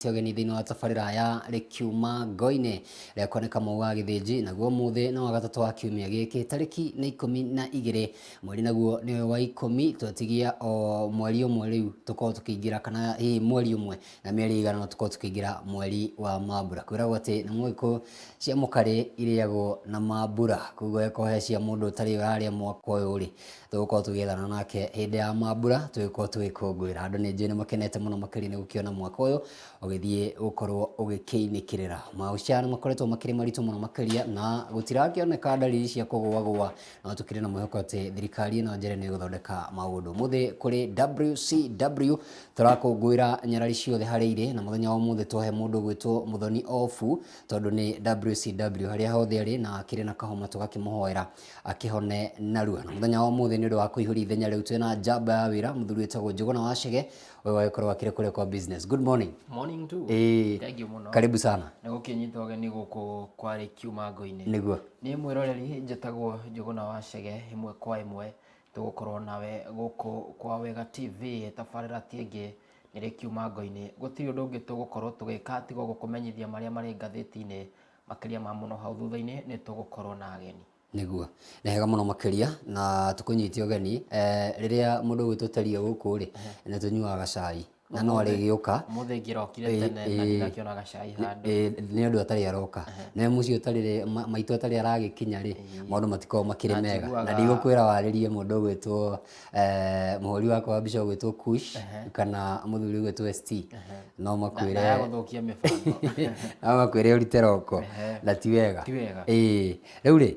Tiogeni thini wa tabarĩra ya Rĩkiuma Ngoine rĩa kuoneka Mau wa Gĩthĩnji, naguo mũthĩ no wa gatatũ wa kiumia gĩkĩ tarĩki nĩ 12 mweri naguo nĩ wa 10 twetigia o mweri ũmwe rĩu tũkorwo tũkĩingĩra kana mweri ũmwe na mĩeri ĩigana no tũkorwo tũkĩingĩra mweri wa mambura. Kwĩragwo atĩ nĩ mũĩkũ cia mũkarĩ irĩagwo na mambura, koguo eko he cia mũndũ ũtarĩ ũrarĩa mwaka ũyũ rĩ tũgũkorwo tũgĩethana nake hĩndĩ ya mambura tũgĩkorwo tũgĩkũngũĩra. Andũ nĩ njũĩ nĩ makenete mũno makĩria nĩ gũkĩona mwaka ũyũ ũgĩthiĩ gũkorwo ũgĩkĩinĩkĩrĩra. Maũca nĩ makoretwo makĩrĩ maritũ mũno makĩria na gũtirakĩoneka dalili cia kũgũagũa, no tũkĩrĩ na mwĩhoko atĩ thirikari ĩno njere nĩ ĩgũthondeka maũndũ. Mũthĩ kũrĩ WCW tũrakũngũĩra nyarari ciothe harĩa irĩ, na mũthenya wa mũthĩ tũhe mũndũ gwĩtwo Muthoni Ofu tondũ nĩ WCW harĩa hothe arĩ na akĩrĩ na kahoma tũgakĩmũhoera akĩhone narua. Na mũthenya wa mũthĩ nĩ ũndũ wa kũihũria ithenya rĩu twĩna njamba ya wĩra mũthuri wĩtagwo Njũgũna wa Chege, wewe wagĩkorwo akĩrĩ kũrĩa kwa business. Good morning. Morning too. Thank you muno. Karibu sana. Nĩ gũkĩnyita ũgeni gũkũ kwa Rĩkiuma Ngoine. Nĩguo. Nĩ mwĩroreri njĩtagwo Njũgũna wa Chege, ĩmwe kwa ĩmwe tũgũkorwo nawe gũkũ kwa Wega TV tabarĩra ti ĩngĩ nĩ Rĩkiuma Ngoine. Gũtirĩ ũndũ ũngĩ tũgũkorwo tũgĩka tiga gũkũmenyithia marĩa marĩ ngathĩti-inĩ, makĩria ma mũno hau thutha-inĩ nĩ tũgũkorwo na ageni. Nĩguo nĩ hega mũno makĩria na tũkũnyitie ũgeni rĩrĩa mũndũ gwĩtũteria gũkũ rĩ nĩ tũnyuaga cai na no arĩgĩũka mũthĩ ngĩrokire tene na ndinakĩonaga cai handũ nĩ ũndũ atarĩ aroka na mũciĩ ũtarĩ maitũ atarĩ aragĩkinya rĩ maũndũ matikoragwo makĩrĩ mega, na ndigũkwĩra warĩrie mũndũ gwĩtwo mũhũri wakwa wa mbica gwĩtwo Kush kana mũthuri gwĩtwo ST no makwĩre na gũthũkia mĩbango no makwĩre ũrute roko na ti wega. Rĩu rĩ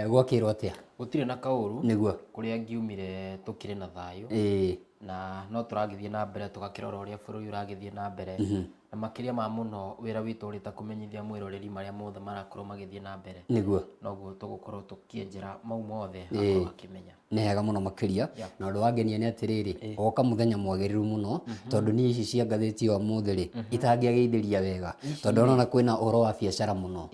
gwakĩrwo atĩa? Gũtirĩ na kaũru nĩguo kũrĩa ngiumire tũkĩrĩ na thayũ na no tũragĩthiĩ na mbere tũgakĩrora ũrĩa bũrũri ũragĩthiĩ na mbere na makĩria ma mũno wĩra witũ ũrĩ ta kũmenyithia mwĩroreri marĩa mothe marakorwo magĩthiĩ na mbere, nĩguo noguo tũgũkorwo tũkĩenjera mau mothe akorwo akĩmenya. Nĩ hega mũno makĩria na ũndũ wangenia nĩ atĩrĩrĩ oka mũthenya mwagĩrĩru mũno tondũ niĩ ici cia ngathĩti ya ũmũthĩ rĩ itangĩagĩithĩria wega tondũ ndona kwĩna ũhoro wa biacara mũno,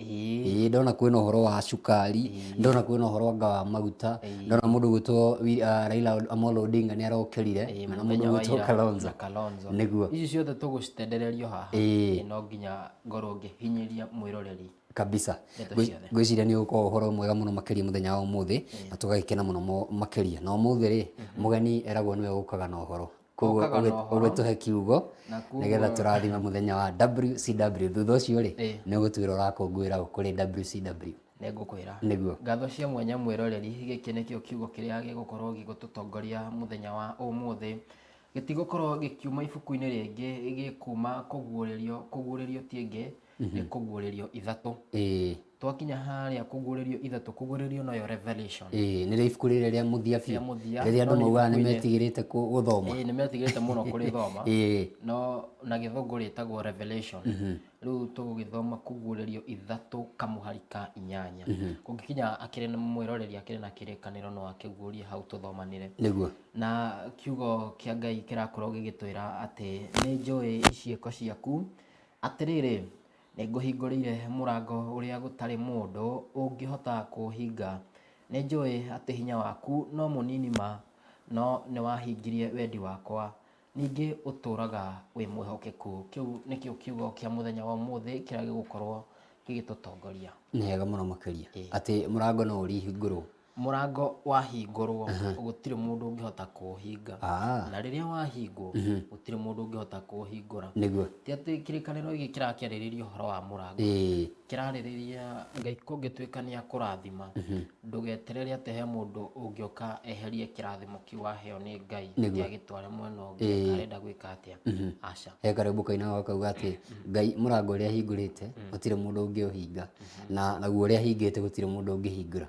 ndona kwĩna ũhoro wa cukari, ndona kwĩna ũhoro wa maguta, ndona mũndũ gwĩtwo Raila Amolo Odinga nĩ arokĩrire na mũndũ gwĩtwo Kalonzo. Nĩguo ici ciothe tũgũcitendererio haha no nginya ngorwo ngĩhinyĩria mwĩroreri kabisa. Gwĩciria nĩ ũgũkorwo ũhoro mwega mũno makĩria mũthenya wa ũmũthĩ na tũgagĩkena mũno makĩria. Na ũmũthĩ rĩ mũgeni eragwo nĩwe ũkaga na ũhoro, koguo ũgĩtũhe kiugo nĩgetha tũrathima mũthenya wa WCW. Thutha ũcio rĩ nĩ ũgũtwĩra ũrakũngũĩra kũrĩ WCW. Nĩ ngũkwĩra nĩguo ngatho cia mwanya mwĩroreri, gĩkĩ nĩkĩo kiugo kĩrĩa gĩgũkorwo gĩgũtũtongoria mũthenya wa ũmũthĩ. Gĩtigũkorwo gĩkiuma ibuku-inĩ rĩngĩ gĩkuma kũguũrĩrio ti ĩngĩ nĩ kũguũrĩrio ithatũ. Twakinya harĩa kũguũrĩrio ithatũ, kũguũrĩrio nayo Revelation nĩrĩo ibuku rĩrĩa rĩa mũthia biũ rĩrĩa andũ maugaga nĩ metigĩrĩte gũthoma. Nĩ metigĩrĩte mũno kũrĩthoma no na gĩthũngũ rĩtagwo Revelation. Rĩu tũgũgĩthoma kũguũrĩrio ithatũ kamũhari ka 8. Kũngĩkinya akĩrĩ na mwĩroreri akĩrĩ na kĩrĩkanĩro no akĩguũrie hau tũthomanĩre. Nĩguo na kiugo kĩa Ngai kĩrakorwo gĩgĩtwĩra atĩ nĩ njũĩ ciĩko ciaku, atĩrĩrĩ nĩ ngũhingũrĩire mũrango ũrĩa gũtarĩ mũndũ ũngĩhota kũũhinga. Nĩ njũĩ atĩ hinya waku no mũnini ma no nĩ wahingirie wendi wakwa, ningĩ ũtũraga wĩ mwĩhokeku. Kĩu nĩkĩo kiugo kĩa mũthenya wa ũmũthĩ kĩrĩa gĩgũkorwo gĩgĩtũtongoria. Nĩ hega mũno makĩria atĩ mũrango no ũrĩhingũrwo. Mũrango wahingũrwo gũtirĩ mũndũ ũngĩhota kũũhinga, na rĩrĩa wahingwo gũtirĩ mũndũ ũngĩhota kũũhingũra. Nĩguo ti atĩ kĩrĩkanĩro gĩkĩ kĩrakĩarĩrĩria ũhoro wa mũrango, kĩrarĩrĩria Ngai kũngĩtuĩka nĩ akũrathima ndũgeterere atĩ he mũndũ ũngĩoka eherie kĩrathimo kĩu waheo nĩ Ngai agĩtware mwena ũngĩ arenda gwĩka atĩa. Aca he karĩmbo kaina gakauga atĩ Ngai mũrango ũrĩa ahingũrĩte gũtirĩ mũndũ ũngĩũhinga na naguo ũrĩa ahingĩte gũtirĩ mũndũ ũngĩhingũra.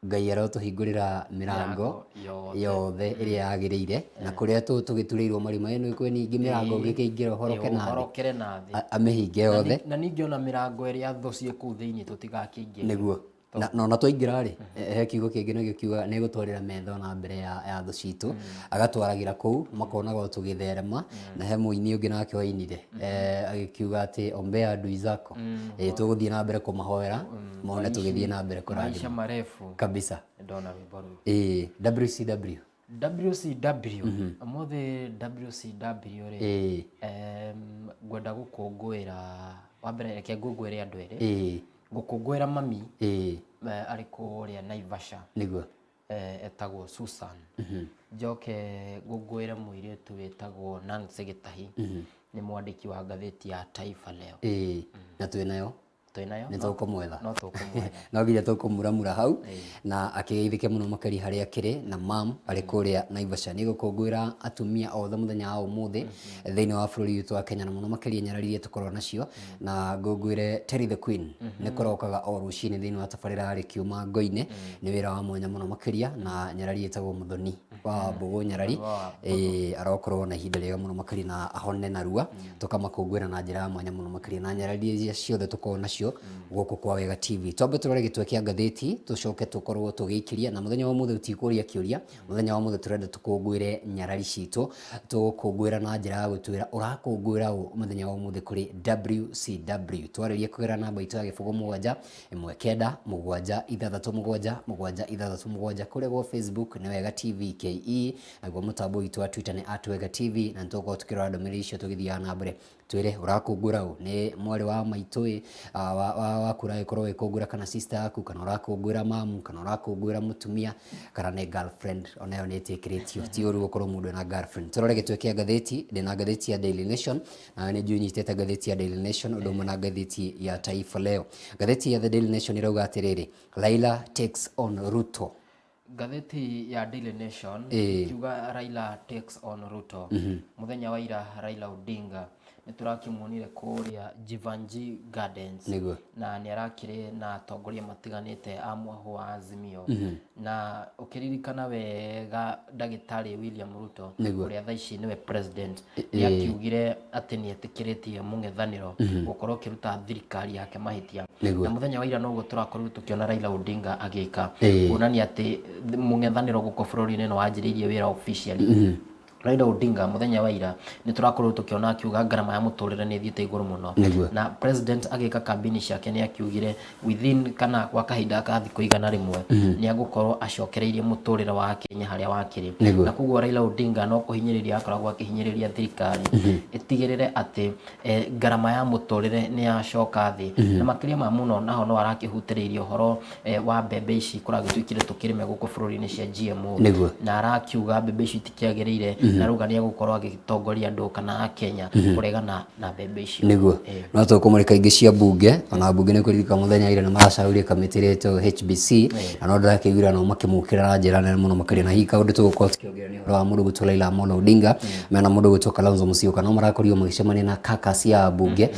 Ngai arotũhingũrĩra mĩrango yothe ĩrĩa yagĩrĩire na kũrĩa tũgĩturĩirwo marima ĩno kwĩ ningĩ mĩrango ũngĩkĩingĩra ũhorokere nathĩ amĩhinge yothe, na ningĩ ona mĩrango ĩrĩa thũ ciĩ kũu thĩinĩ tũtigakĩingĩre. Nĩguo na ona twaingĩra rĩ he kiugo kĩngĩ nakĩo kiuga nĩ gũtwarĩra metha na mbere ya thũ citũ agatwaragĩra kũu makonaga tũgĩtherema. Na he mũini ũngĩ nake wainire agĩkiuga atĩ ombea adui zako, tũgũthiĩ na mbere kũmahoera mone tũgĩthiĩ na mbere kũrathima maisha marefu kabisa. Ndona wimbo rĩu WCW WCW amothe WCW ri gwenda gukungwira wambere reke ngungwire andu eri gukungwira mami ari kuria Naivasha niguo etagwo Susan njoke ngungwire muiritu wetagwo Nancy Gitahi ni mwandiki wa ngatheti ya Taifa Leo na twinayo nä tå kå mwetha no nginya tå kå muramura hau na akägeithä muno makari harä akä rä na mam arä kå rä a Naivasha nä gå kå ngwä ra atumia othe må thenya wa å må thä thä inä wa bå rå ri witå wa Kenya na muno makari nyarari tå korwo nacio na ngå ngwä re Terry the Queen nä kå rokaga o rå cinä thä inä wa tabarä ra rä kiuma Ngoine nä wä ra wa mwanya muno makäria na nyarari ätagwo må thoni wa mbå gå nyarari arokorwo na ihinda rĩega muno makari na ahone narua tå kamakå ngwä ra na njä ra ya mwanya muno makari na nyarari iria ciothe tå korwo nacio gũkũ kwa Wega TV twambe tũrore gĩtwe kĩa ngathĩti tũcoke tũkorwo tũgĩikĩria na mũthenya wa mũthĩ tũtikũria kĩũria mũthenya wa mũthĩ tũrenda tũkũngũĩre nyarari citũ tũkũngũĩra na njĩra ya gũtwĩra ũrakũngũĩra ũ mũthenya wa mũthĩ kũrĩ WCW twarĩrie kũgera namba itũ ya gĩbũgũ 7 19 7 6 7 6 kũrĩa gwa Facebook nĩ Wega TV KE naguo mũtambo witũ wa Twitter nĩ @Wega TV na nĩtũgũkorwo tũkĩrora ndũmĩrĩri icio tũgĩthiaga na mbere twĩre ũrakũngũĩra ũ nĩ mwarĩ wa maitũ waku ũragĩkorwo wĩkũngũĩra kana sister yaku kana ũrakũngũĩra mamu kana ũrakũngũĩra mũtumia kana nĩ girlfriend onayo nĩ ĩtĩkĩrĩtio ti ũru gũkorwo mũndũ ena girlfriend tũrore gĩtwe kĩa ngathĩti ndĩna ngathĩti ya Daily Nation na nĩ njui nyitĩte ngathĩti ya Daily Nation ũndũ ũmwe na ngathĩti ya Taifa Leo ngathĩti ya The Daily Nation ĩrauga atĩrĩrĩ Raila takes on Ruto ngathĩti ya Daily Nation ikiuga Raila takes on Ruto muthenya wa ira Raila Odinga niturakimuonire kuria Jivanji Gardens na ni arakire na atongoria matiganite a mwaho wa Azimio na ukiririkana wega ndagitari William Ruto uria thaici niwe president ni akiugire ati ni etikiritie mung'ethaniro gukorwo kiruta thirikari yake mahitia na muthenya wa ira noguo turakorwo tukiona Raila Odinga agika kuonania ati mung'ethaniro guko bururi-ini no wanjiririe wira officially Raila Odinga muthenya wa ira ni turakorwo tukiona akiuga ngarama ya muturire ni thiite iguru muno na president agika kambini ciake ni akiugire within kana kwa kahinda ka thikũ igana rĩmwe ni agukorwo acokereirie muturire wa Kenya haria wakiri na kuguo Raila Odinga no kuhinyiriria akoragwo akihinyiriria thirikari itigirire ati ngarama ya muturire ni yacoka thi na makiria ma muno naho no arakihutiriirie horo wa mbembe ici kuragituikire tukirime guku bururi-ini cia GMO na arakiuga mbembe ici tikiagiriire na ruga ni gukorwo agitongoria andu kana Kenya kuregana na mbembe icio niguo no tukumurika ingi cia bunge ona bunge ni kuririka muthenya ira ni maracauria kamiti reto HBC na no ndakigwira no makimukira na njira nene muno makari na hii kaundu tugukorwo tukiongerera ni horo wa mundu gutwa Raila Amolo Odinga mena mundu gutwa Kalonzo Musyoka no marakorio magicemania na caucus ya bunge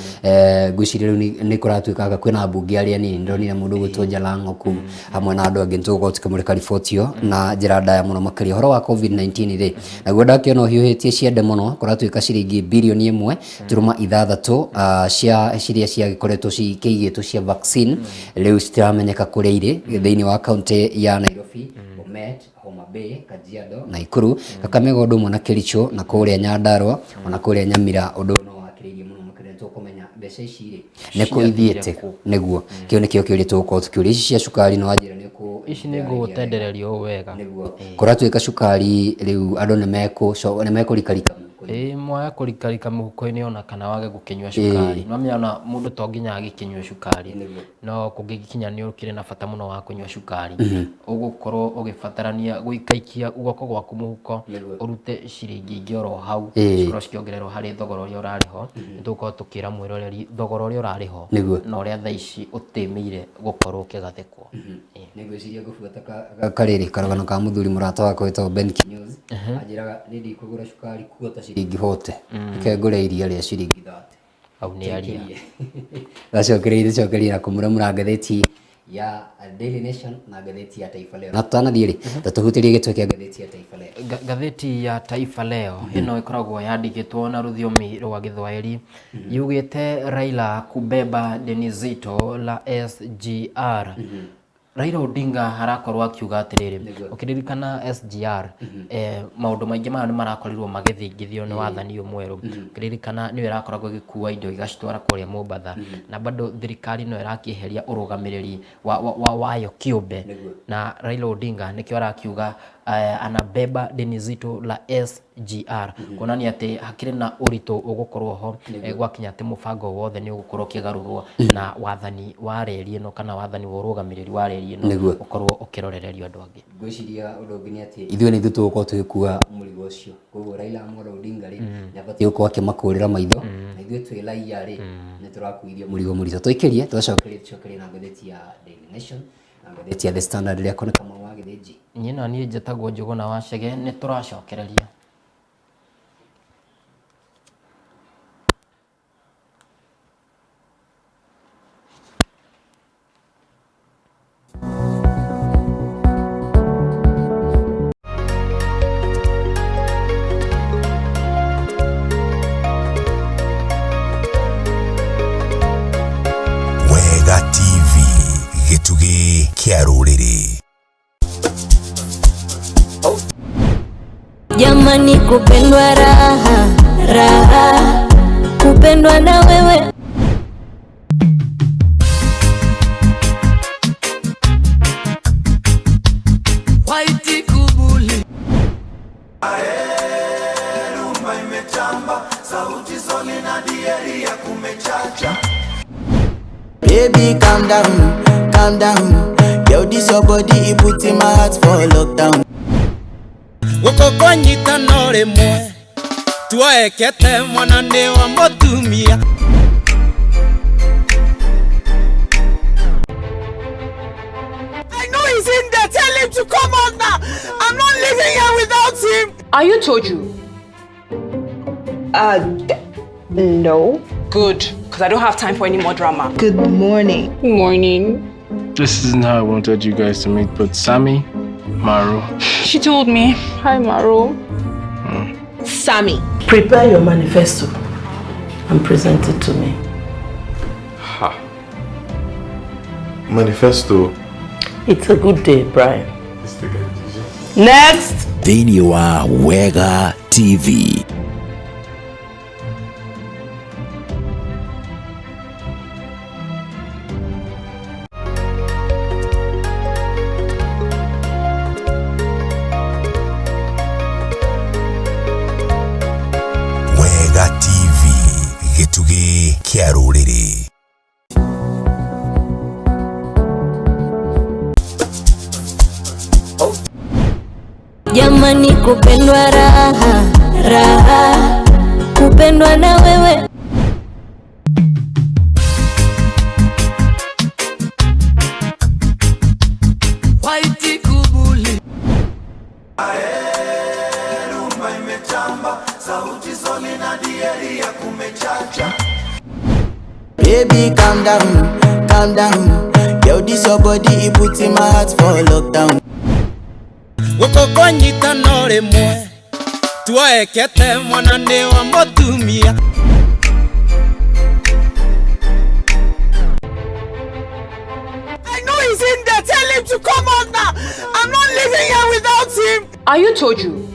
ngwiciria riu ni kuratuikaga kwina bunge aria nini ndonire mundu gutwa Jalango ku hamwe na andu angi tugukorwo tukimurika riboti yo na njira ndaya muno makari horo wa COVID-19 ri naguo ndakiona hiuhitie ciende muno kuratuika ciringi bilioni 1.6 ciria ciagikoretwo cikĩigĩtwo cia vaccine riu citiramenyeka kuria iri thiini wa kaunti ya Nairobi Bomet Homa Bay Kajiado Nakuru Kakamega ũndũ ũmwe na Kericho na kuria Nyandarua ona kuria Nyamira ũndũ no wakĩrĩirie muno makĩria tũkũmenya mbeca ici rĩ nĩ kũithiĩte nĩguo kĩo nĩkĩo kĩũria tũgũkorwo tukĩũria ici cia cukari no wanjĩra nĩ ici nĩ ngũgũtendererio wega kuratuika cukari riu andu nĩ mekũrikarika mwaya kurikarika muhuko-ini ona kana wage gukinywa cukari no miana mundu to nginya agikinywa cukari no kungikinya ni ukire na bata muno wa kunywa cukari ugukorwo ugibatarania guikaikia guoko gwaku muhuko urute ciringi ingi oro hau cikorwo cikiongererwo hari thogora uria urariho nitukorwo tukira mwiroreri thogora uria urariho na uria thaici utimeire gukorwo ukigathikwo nigwiciria ngubuata kariri karagano ka muthuri murata wakwa wetagwo Ben Kinyozi anjiraga ni ndikugura cukari kuota ciringi 40 ikengure iria ria ciringi 30 au ni aria gacokereire na kumuramura ngathĩti ya Daily Nation na ngathĩti ya Taifa Leo na tutanathiĩ rĩ tatuhutirie gĩtwe kĩa ngathĩti ya Taifa Leo ngathĩti ya Taifa Leo ĩno ĩkoragwo yandĩkĩtwo na rũthiomi rwa Gĩthwaĩri yugĩte Raila kubeba deni zito la SGR Raila Odinga harakorwo akiuga atiriri ukiririkana SGR maundu maingi mara ni marakorirwo magithingithio ni wathani umweru ukiririkana ni irakoragwo gikuwa indo igacitwara kuria Mombasa na bado thirikari no irakiheria urugamiriri wayo kiumbe na Raila Odinga nikio arakiuga anabeba deni zito la SGR kuonania ati hakiri na urito ugukorwo ho gwakinya ati mubango wothe ni ugukorwo kigarurwo na wathani wa reri ino kana wathani wa urugamiriri wa reri ino ukorwo ukirorererio andu angi. Ngwiciria undu ungi ni ati ithuĩ ni tugukorwo tugikua mũrigo ũcio, koguo Raila Amolo Odinga ri ni abatie gukorwo akimakurira maitho na ithuĩ twĩ raia ri ni turakuithia mũrigo mũritũ. Tũikirie tũcokerie na ngathĩti ya Daily Nation na ngathĩti ya The Standard ria koneka mau wa gĩthĩnji. Nyina ni njĩtagwo Njũgũna wa Chege ni tũracokereria. Wega TV gĩtugĩ kĩa rũrĩrĩ. Jamani, kupendwa raha raha, kupendwa na wewe. Waiti kubuli rumba imetamba, sauti soli na dieri ya kumechacha. Baby, calm down, calm down. Yo, this your body, it put in my heart for lockdown. Ukokonyita nore mwe tuwaekete mwanane wa motumia. I know he's in there, tell him to come out now. I'm not living here without him. Are you told you? No. Good, because I don't have time for any more drama. Good morning. Morning. This isn't how I wanted you guys to meet, but Sammy, Maru. She told me. Hi, Maru. Sammy. Prepare your manifesto and present it to me. Ha. Manifesto. It's a good day, Brian. Next! Thĩinĩ wa Wega TV. Wega TV gĩtugĩ kĩa rũrĩrĩ. Jamani, kupendwa raha raha, kupendwa na wewe. Waiti kubuli rumba imetamba, sauti soli na dieri ya kumechacha. Baby, calm down, calm down. Yo, this your body, it put in my heart for lockdown. Ukokonyita nore mwe tuwaekete mwanane wa motumia. I know he's in there, tell him to come out now. I'm not living here without him. Are you told you?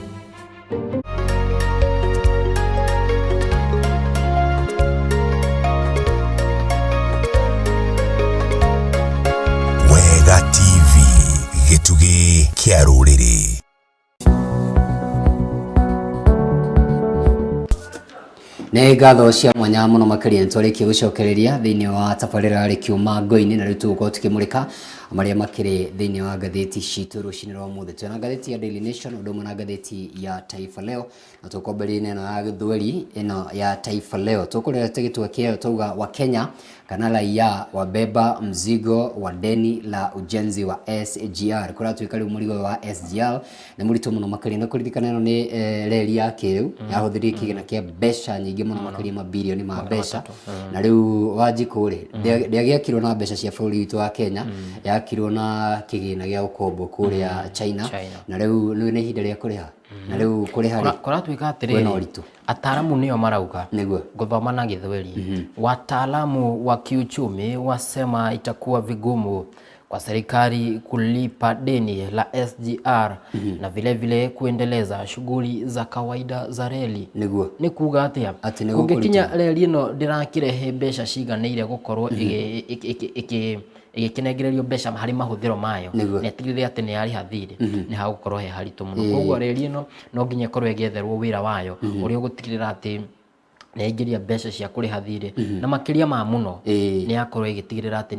Wega TV gĩtugĩ kĩa rũrĩrĩ. Nĩ ngatho cia mwanya mũno makĩria nĩtwarĩkia gũcokereria thĩinĩ wa tabarĩra rĩ kiuma Ngoi-inĩ na rĩu tũgũkorwo tũkĩmũrĩka marĩa makĩrĩ thĩinĩ wa ngathĩti citũ rũcinĩ rwa ũmũthĩ. Twĩna ngathĩti ya Daily Nation ũndũ ũmwe na ngathĩti ya Taifa Leo na tũkomberia ĩno ya Gĩthweri ĩno ya Taifa Leo. Tũkũrehete gĩtwa kĩayo tauga wa Kenya kana raia wabeba mzigo wa deni la ujenzi wa SGR. Kũratuĩka rĩu mũrigo wa SGR nĩ mũritũ mũno makĩria na kũririkana ĩno nĩ reri ya kĩrĩu yahũthĩrire kĩgĩna kĩa mbeca nyingĩ mũno makĩria mabilioni ma mbeca na rĩu Wanjikũ rĩ ndĩagĩakirwo na mbeca cia bũrũri witũ wa Kenya yakirwo na kĩgĩna gĩa ũkombo kũrĩa China na rĩu nĩ ihinda rĩa kũrĩha na rĩu kũrĩha rĩ kũratuĩka atĩrĩrĩ ataalamu nĩo marauga gũthoma na Gĩthweri. Wataalamu wa kiuchumi wasema itakuwa vigumu kwa serikali kulipa deni la SGR na vile vile kuendeleza shughuli za kawaida za reli. Ni kuga atia kũngĩkinya reli ĩno ndĩrakirehe mbeca ciganĩire gũkorwo igikenengererio mbeca harĩ mahũthĩro mayo netigĩrĩre atĩ nĩ yarĩha thirĩ nĩ hagũkorwo he haritũ mũno koguo reri ĩno no nginya ĩkorwo ĩgĩetherwo wĩra wayo ũrĩa ũgũtigĩrĩra atĩ nĩ yaingĩria mbeca cia kũrĩha thirĩ na makĩria ma mũno nĩ yakorwo ĩgĩtigĩrĩra atĩ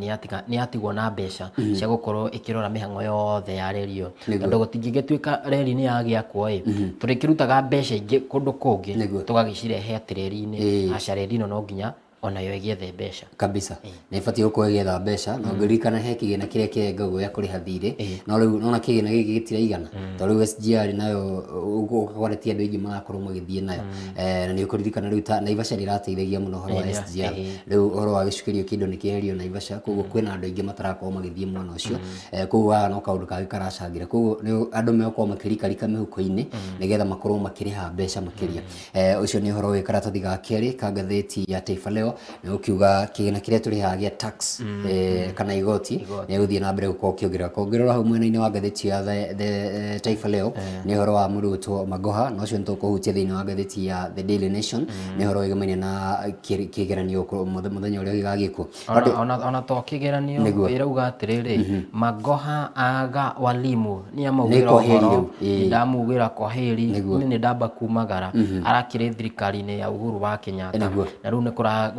nĩ yatigwo na mbeca cia gũkorwo ĩkĩrora mĩhang'o yothe ya reri ĩyo tondũ gũtingĩgĩtuĩka reri nĩ yagĩakwo tũrĩkĩrutaga mbeca ingĩ kũndũ kũngĩ tũgagĩcirehe atĩ reri-inĩ aca reri ĩno no nginya onayo ĩgĩethe mbeca kabisa nĩ ĩbatiĩ gũkorwo ĩgĩetha mbeca na ngĩririkana he kĩgĩna kĩrĩa kĩengagwo gĩa kũrĩha thirĩ no rĩu nona kĩgĩna gĩkĩ gĩtiraigana tondũ rĩu SGR nayo ũgakora ti andũ aingĩ marakorwo magĩthiĩ nayo na nĩ ũkũririkana rĩu ta Naivasha nĩ ĩrateithagia mũno ũhoro wa SGR rĩu ũhoro wa gĩcukĩrio kĩndũ nĩ kĩeherio Naivasha koguo kwĩna andũ aingĩ matarakorwo magĩthiĩ mwena ũcio koguo no kaũndũ kangĩ karacangĩra koguo andũ mekorwo makĩrikarika mĩhuko-inĩ nĩgetha makorwo makĩrĩha mbeca makĩria ũcio nĩ ũhoro wĩ karatathi ga kerĩ ka ngathĩti ya Taifa Leo nĩ ũkiuga kĩgĩna kĩrĩa tũrĩhaga gĩa tax kana igoti nĩ gũthiĩ na mbere gũkorwo kĩongerera hau mwena-inĩ wa ngathĩti ya The Taifa Leo nĩ ũhoro wa mũndũ wĩtwo Magoha na ũcio nĩ tũkũhutia thĩinĩ wa ngathĩti ya The Daily Nation nĩ ũhoro wĩgamaine na kĩgeranio mũthenya ũrĩa gĩgagĩkwo ona to kĩgeranio ĩrauga atĩrĩrĩ Magoha aga walimu nĩ amaugĩra ũhoro ndamugĩra kwaheri nĩ ndamba kumagara arakĩrĩ thirikari-inĩ ya Uhuru wa Kenyatta na rĩu nĩ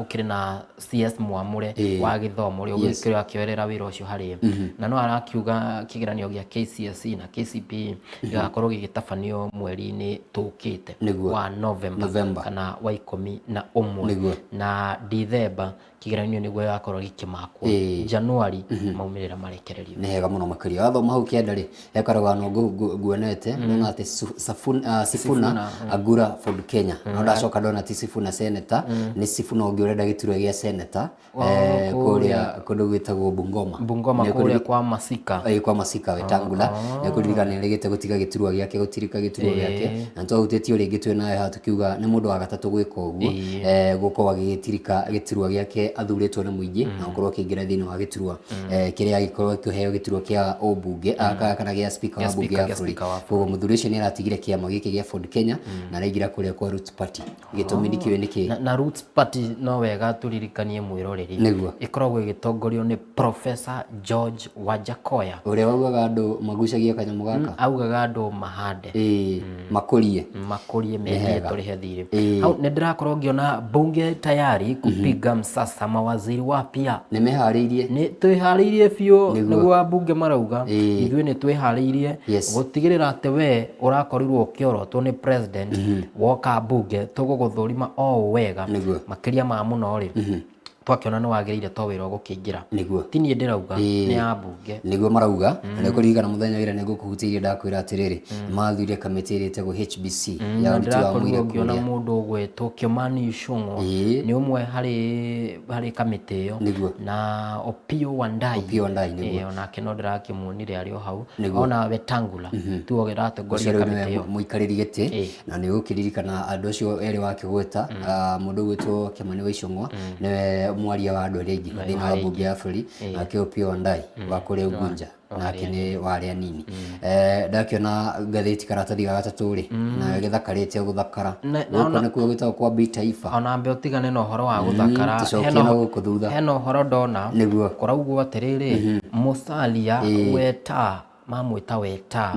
gũkĩrĩ na CS Mwamure wa gĩthomo ũrĩa ũgĩkĩrĩ akĩoerera wĩra ũcio harĩ na no arakiuga kĩgeranio gĩa KCSE na KCPE gĩgakorwo gĩgĩtabanio mweri-inĩ tũkĩte wa November kana wa 11 na December kĩgeranio nĩguo gĩgakorwo gĩkĩmakwo January maumĩrĩra marekererio nĩ hega mũno makĩria wathoma hau kĩanda rĩ he karũgano nguonete nona atĩ Sifuna agura Ford Kenya no ndacoka ndona ti Sifuna senator nĩ Sifuna ũngĩ ũrenda gĩturwa gĩa senator kũrĩa kũndũ gwĩtagwo Bungoma kũrĩa kwa Masika Wetangula nĩ kũririkana nĩrĩgĩte gũtiga gĩturwa gĩake gũtirika gĩturwa gĩake na twahutĩtio rĩngĩ twĩ nayo haha tukiuga nĩ mũndũ wa gatatũ gwĩka ũguo gũkorwo agĩgĩtirika gĩturwa gĩake athurĩtwo nĩ mũingĩ na gũkorwo akĩingĩra thĩinĩ wa gĩturwa kĩrĩa gĩkorwo kĩheo gĩturwa kĩa ũmbunge kana gĩa speaker wa bunge ya bũrũri koguo mũthuri ũcio nĩ aratigire kĩama gĩkĩ gĩa Ford Kenya na araingĩra kũrĩa kwa Roots Party gĩtũmi nĩkĩũĩ nĩkĩ na Roots Party no wega tũririkanie mwĩroreri ĩkoragwo ĩgĩtongorio nĩ Professor George Wajakoya ũrĩa waugaga andũ magucagia kanyamũ gaka augaga andũ mahande makũrie mendie tũrĩhe thirĩ hau nĩ ndĩrakorwo ngĩona bunge tayari kupiga msasa mawaziri wapya nĩ meharĩirie nĩ twĩharĩirie biũ nĩguo ambunge marauga ithuĩ nĩ twĩharĩirie gũtigĩrĩra atĩ we ũrakorirwo ũkĩorotwo nĩ president woka bunge tũgũgũthũrima o wega makĩria ma mũno rĩ twakiona nĩ wagĩrĩire to wĩra ũgũkĩingĩra ti niĩ ndĩrauga nĩ ambunge nĩguo marauga na kũririkana mũthenya wĩra nĩ ngũkũhutĩirie ndakwĩra atĩrĩrĩ mathurire kamĩtĩ ĩrĩa ĩtagwo HBC ya ũruti wa mũira ngĩona mũndũ ũgwĩtwo Kimani Ichung'wa nĩ ũmwe harĩ kamĩtĩ ĩyo na Opiyo Wandayi onake no ndĩrakĩmuonire arĩ o hau ona Wetangula tuo gĩratongoria kamĩtĩ ĩyo mũikarĩri gĩtĩ na nĩ ũkĩririkana andũ acio erĩ wakĩgweta mũndũ ũgwĩtwo Kimani Ichung'wa nĩwe mwaria wa andũ arĩa aingĩ thĩinĩ wa bunge ya bũrũri nake Opiyo Wandayi wa kũrĩa Ugunja nake nĩ warĩa anini ndakiona ngathĩti karatathi ga gatatũ rĩ na gĩthakarĩte gũthakara gũkũ nĩkuo gwĩtagwo kwa Bi Taifa ona mbe ũtigane na ũhoro wa gũthakara hena ũhoro ndona kũraugwo atĩrĩrĩ Musalia Weta mamwĩta Weta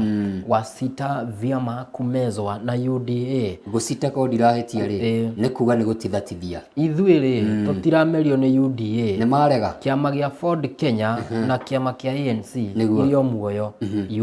wasita vyama kumezwa na UDA gũcita ko ndirahetia rĩ nĩ kuga nĩ gũtithatithia ithuĩ rĩ tũtiramerio nĩ UDA nĩ marega kĩama gĩa Ford Kenya na kĩama kĩa ANC irio muoyo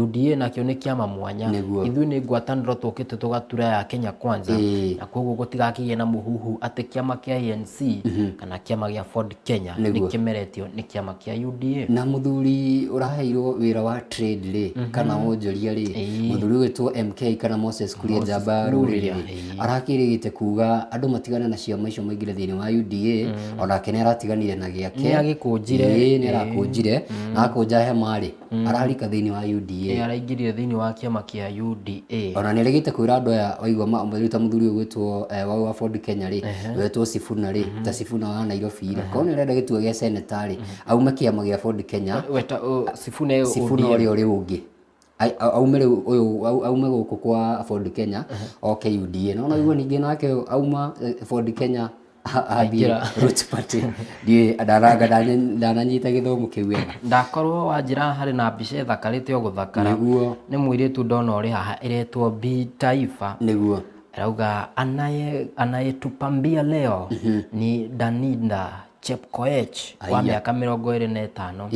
UDA nakĩo nĩ kĩama mwanya ithuĩ nĩ ngwatanĩro tũkĩte tũgatura ya Kenya Kwanza na koguo gũtigakĩgĩe na mũhuhu atĩ kĩama kĩa ANC kana kĩama gĩa Ford Kenya nĩ kĩmeretio nĩ kĩama kĩa UDA na mũthuri ũraheirwo wĩra wa trade kana wonjoria rĩ mũthuri wĩtwo MK kana Moses Kuria Njamba rũrĩrĩ arakĩrĩgĩte kuga andũ matigane na ciama icio maingĩre thĩinĩ wa UDA onake nĩ aratiganire na gĩake nĩ arakũnjire na akũnja hema rĩ ararika thĩinĩ wa UDA araingĩrire thĩinĩ wa kĩama kĩa UDA ona nĩ arĩgĩte kwĩra andũ aya waigua ta mũthuri wĩtwo wa Ford Kenya rĩ wĩtwo Sifuna rĩ ta Sifuna wa Nairobi rĩ korwo nĩ arenda gĩtua gĩa senator rĩ aume kĩama gĩa Ford Kenya Sifuna ũrĩa ũrĩ ũngĩ aume gũkũ kwa Ford Kenya oke UDA no naiguo ningĩ nake auma Ford Kenya athire Roots Party die adaranga ndananyita githomo kiu wega ndakorwo wanjira hari na mbica thakarite o guthakara niguo ni muiritu ndona uri haha iretwo B Taifa niguo rauga anayetupambia leo ni Daninda Chepkoech wa miaka 25.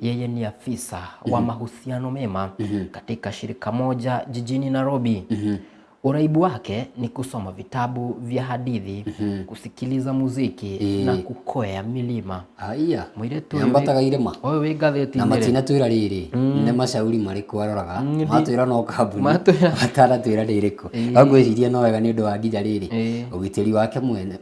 Yeye ni afisa wa mahusiano mema katika shirika moja jijini Nairobi. Uraibu wake ni kusoma vitabu vya hadithi, kusikiliza muziki na kukwea milima. Haya. Mwiretu yambataga irema. Oyo wi gatheti na matina twira riri ne macauri mariko aroraga matwira no kambuni matara twira ririko agwiciria no wega ni undu wa nginya riri ugitiri wake mwene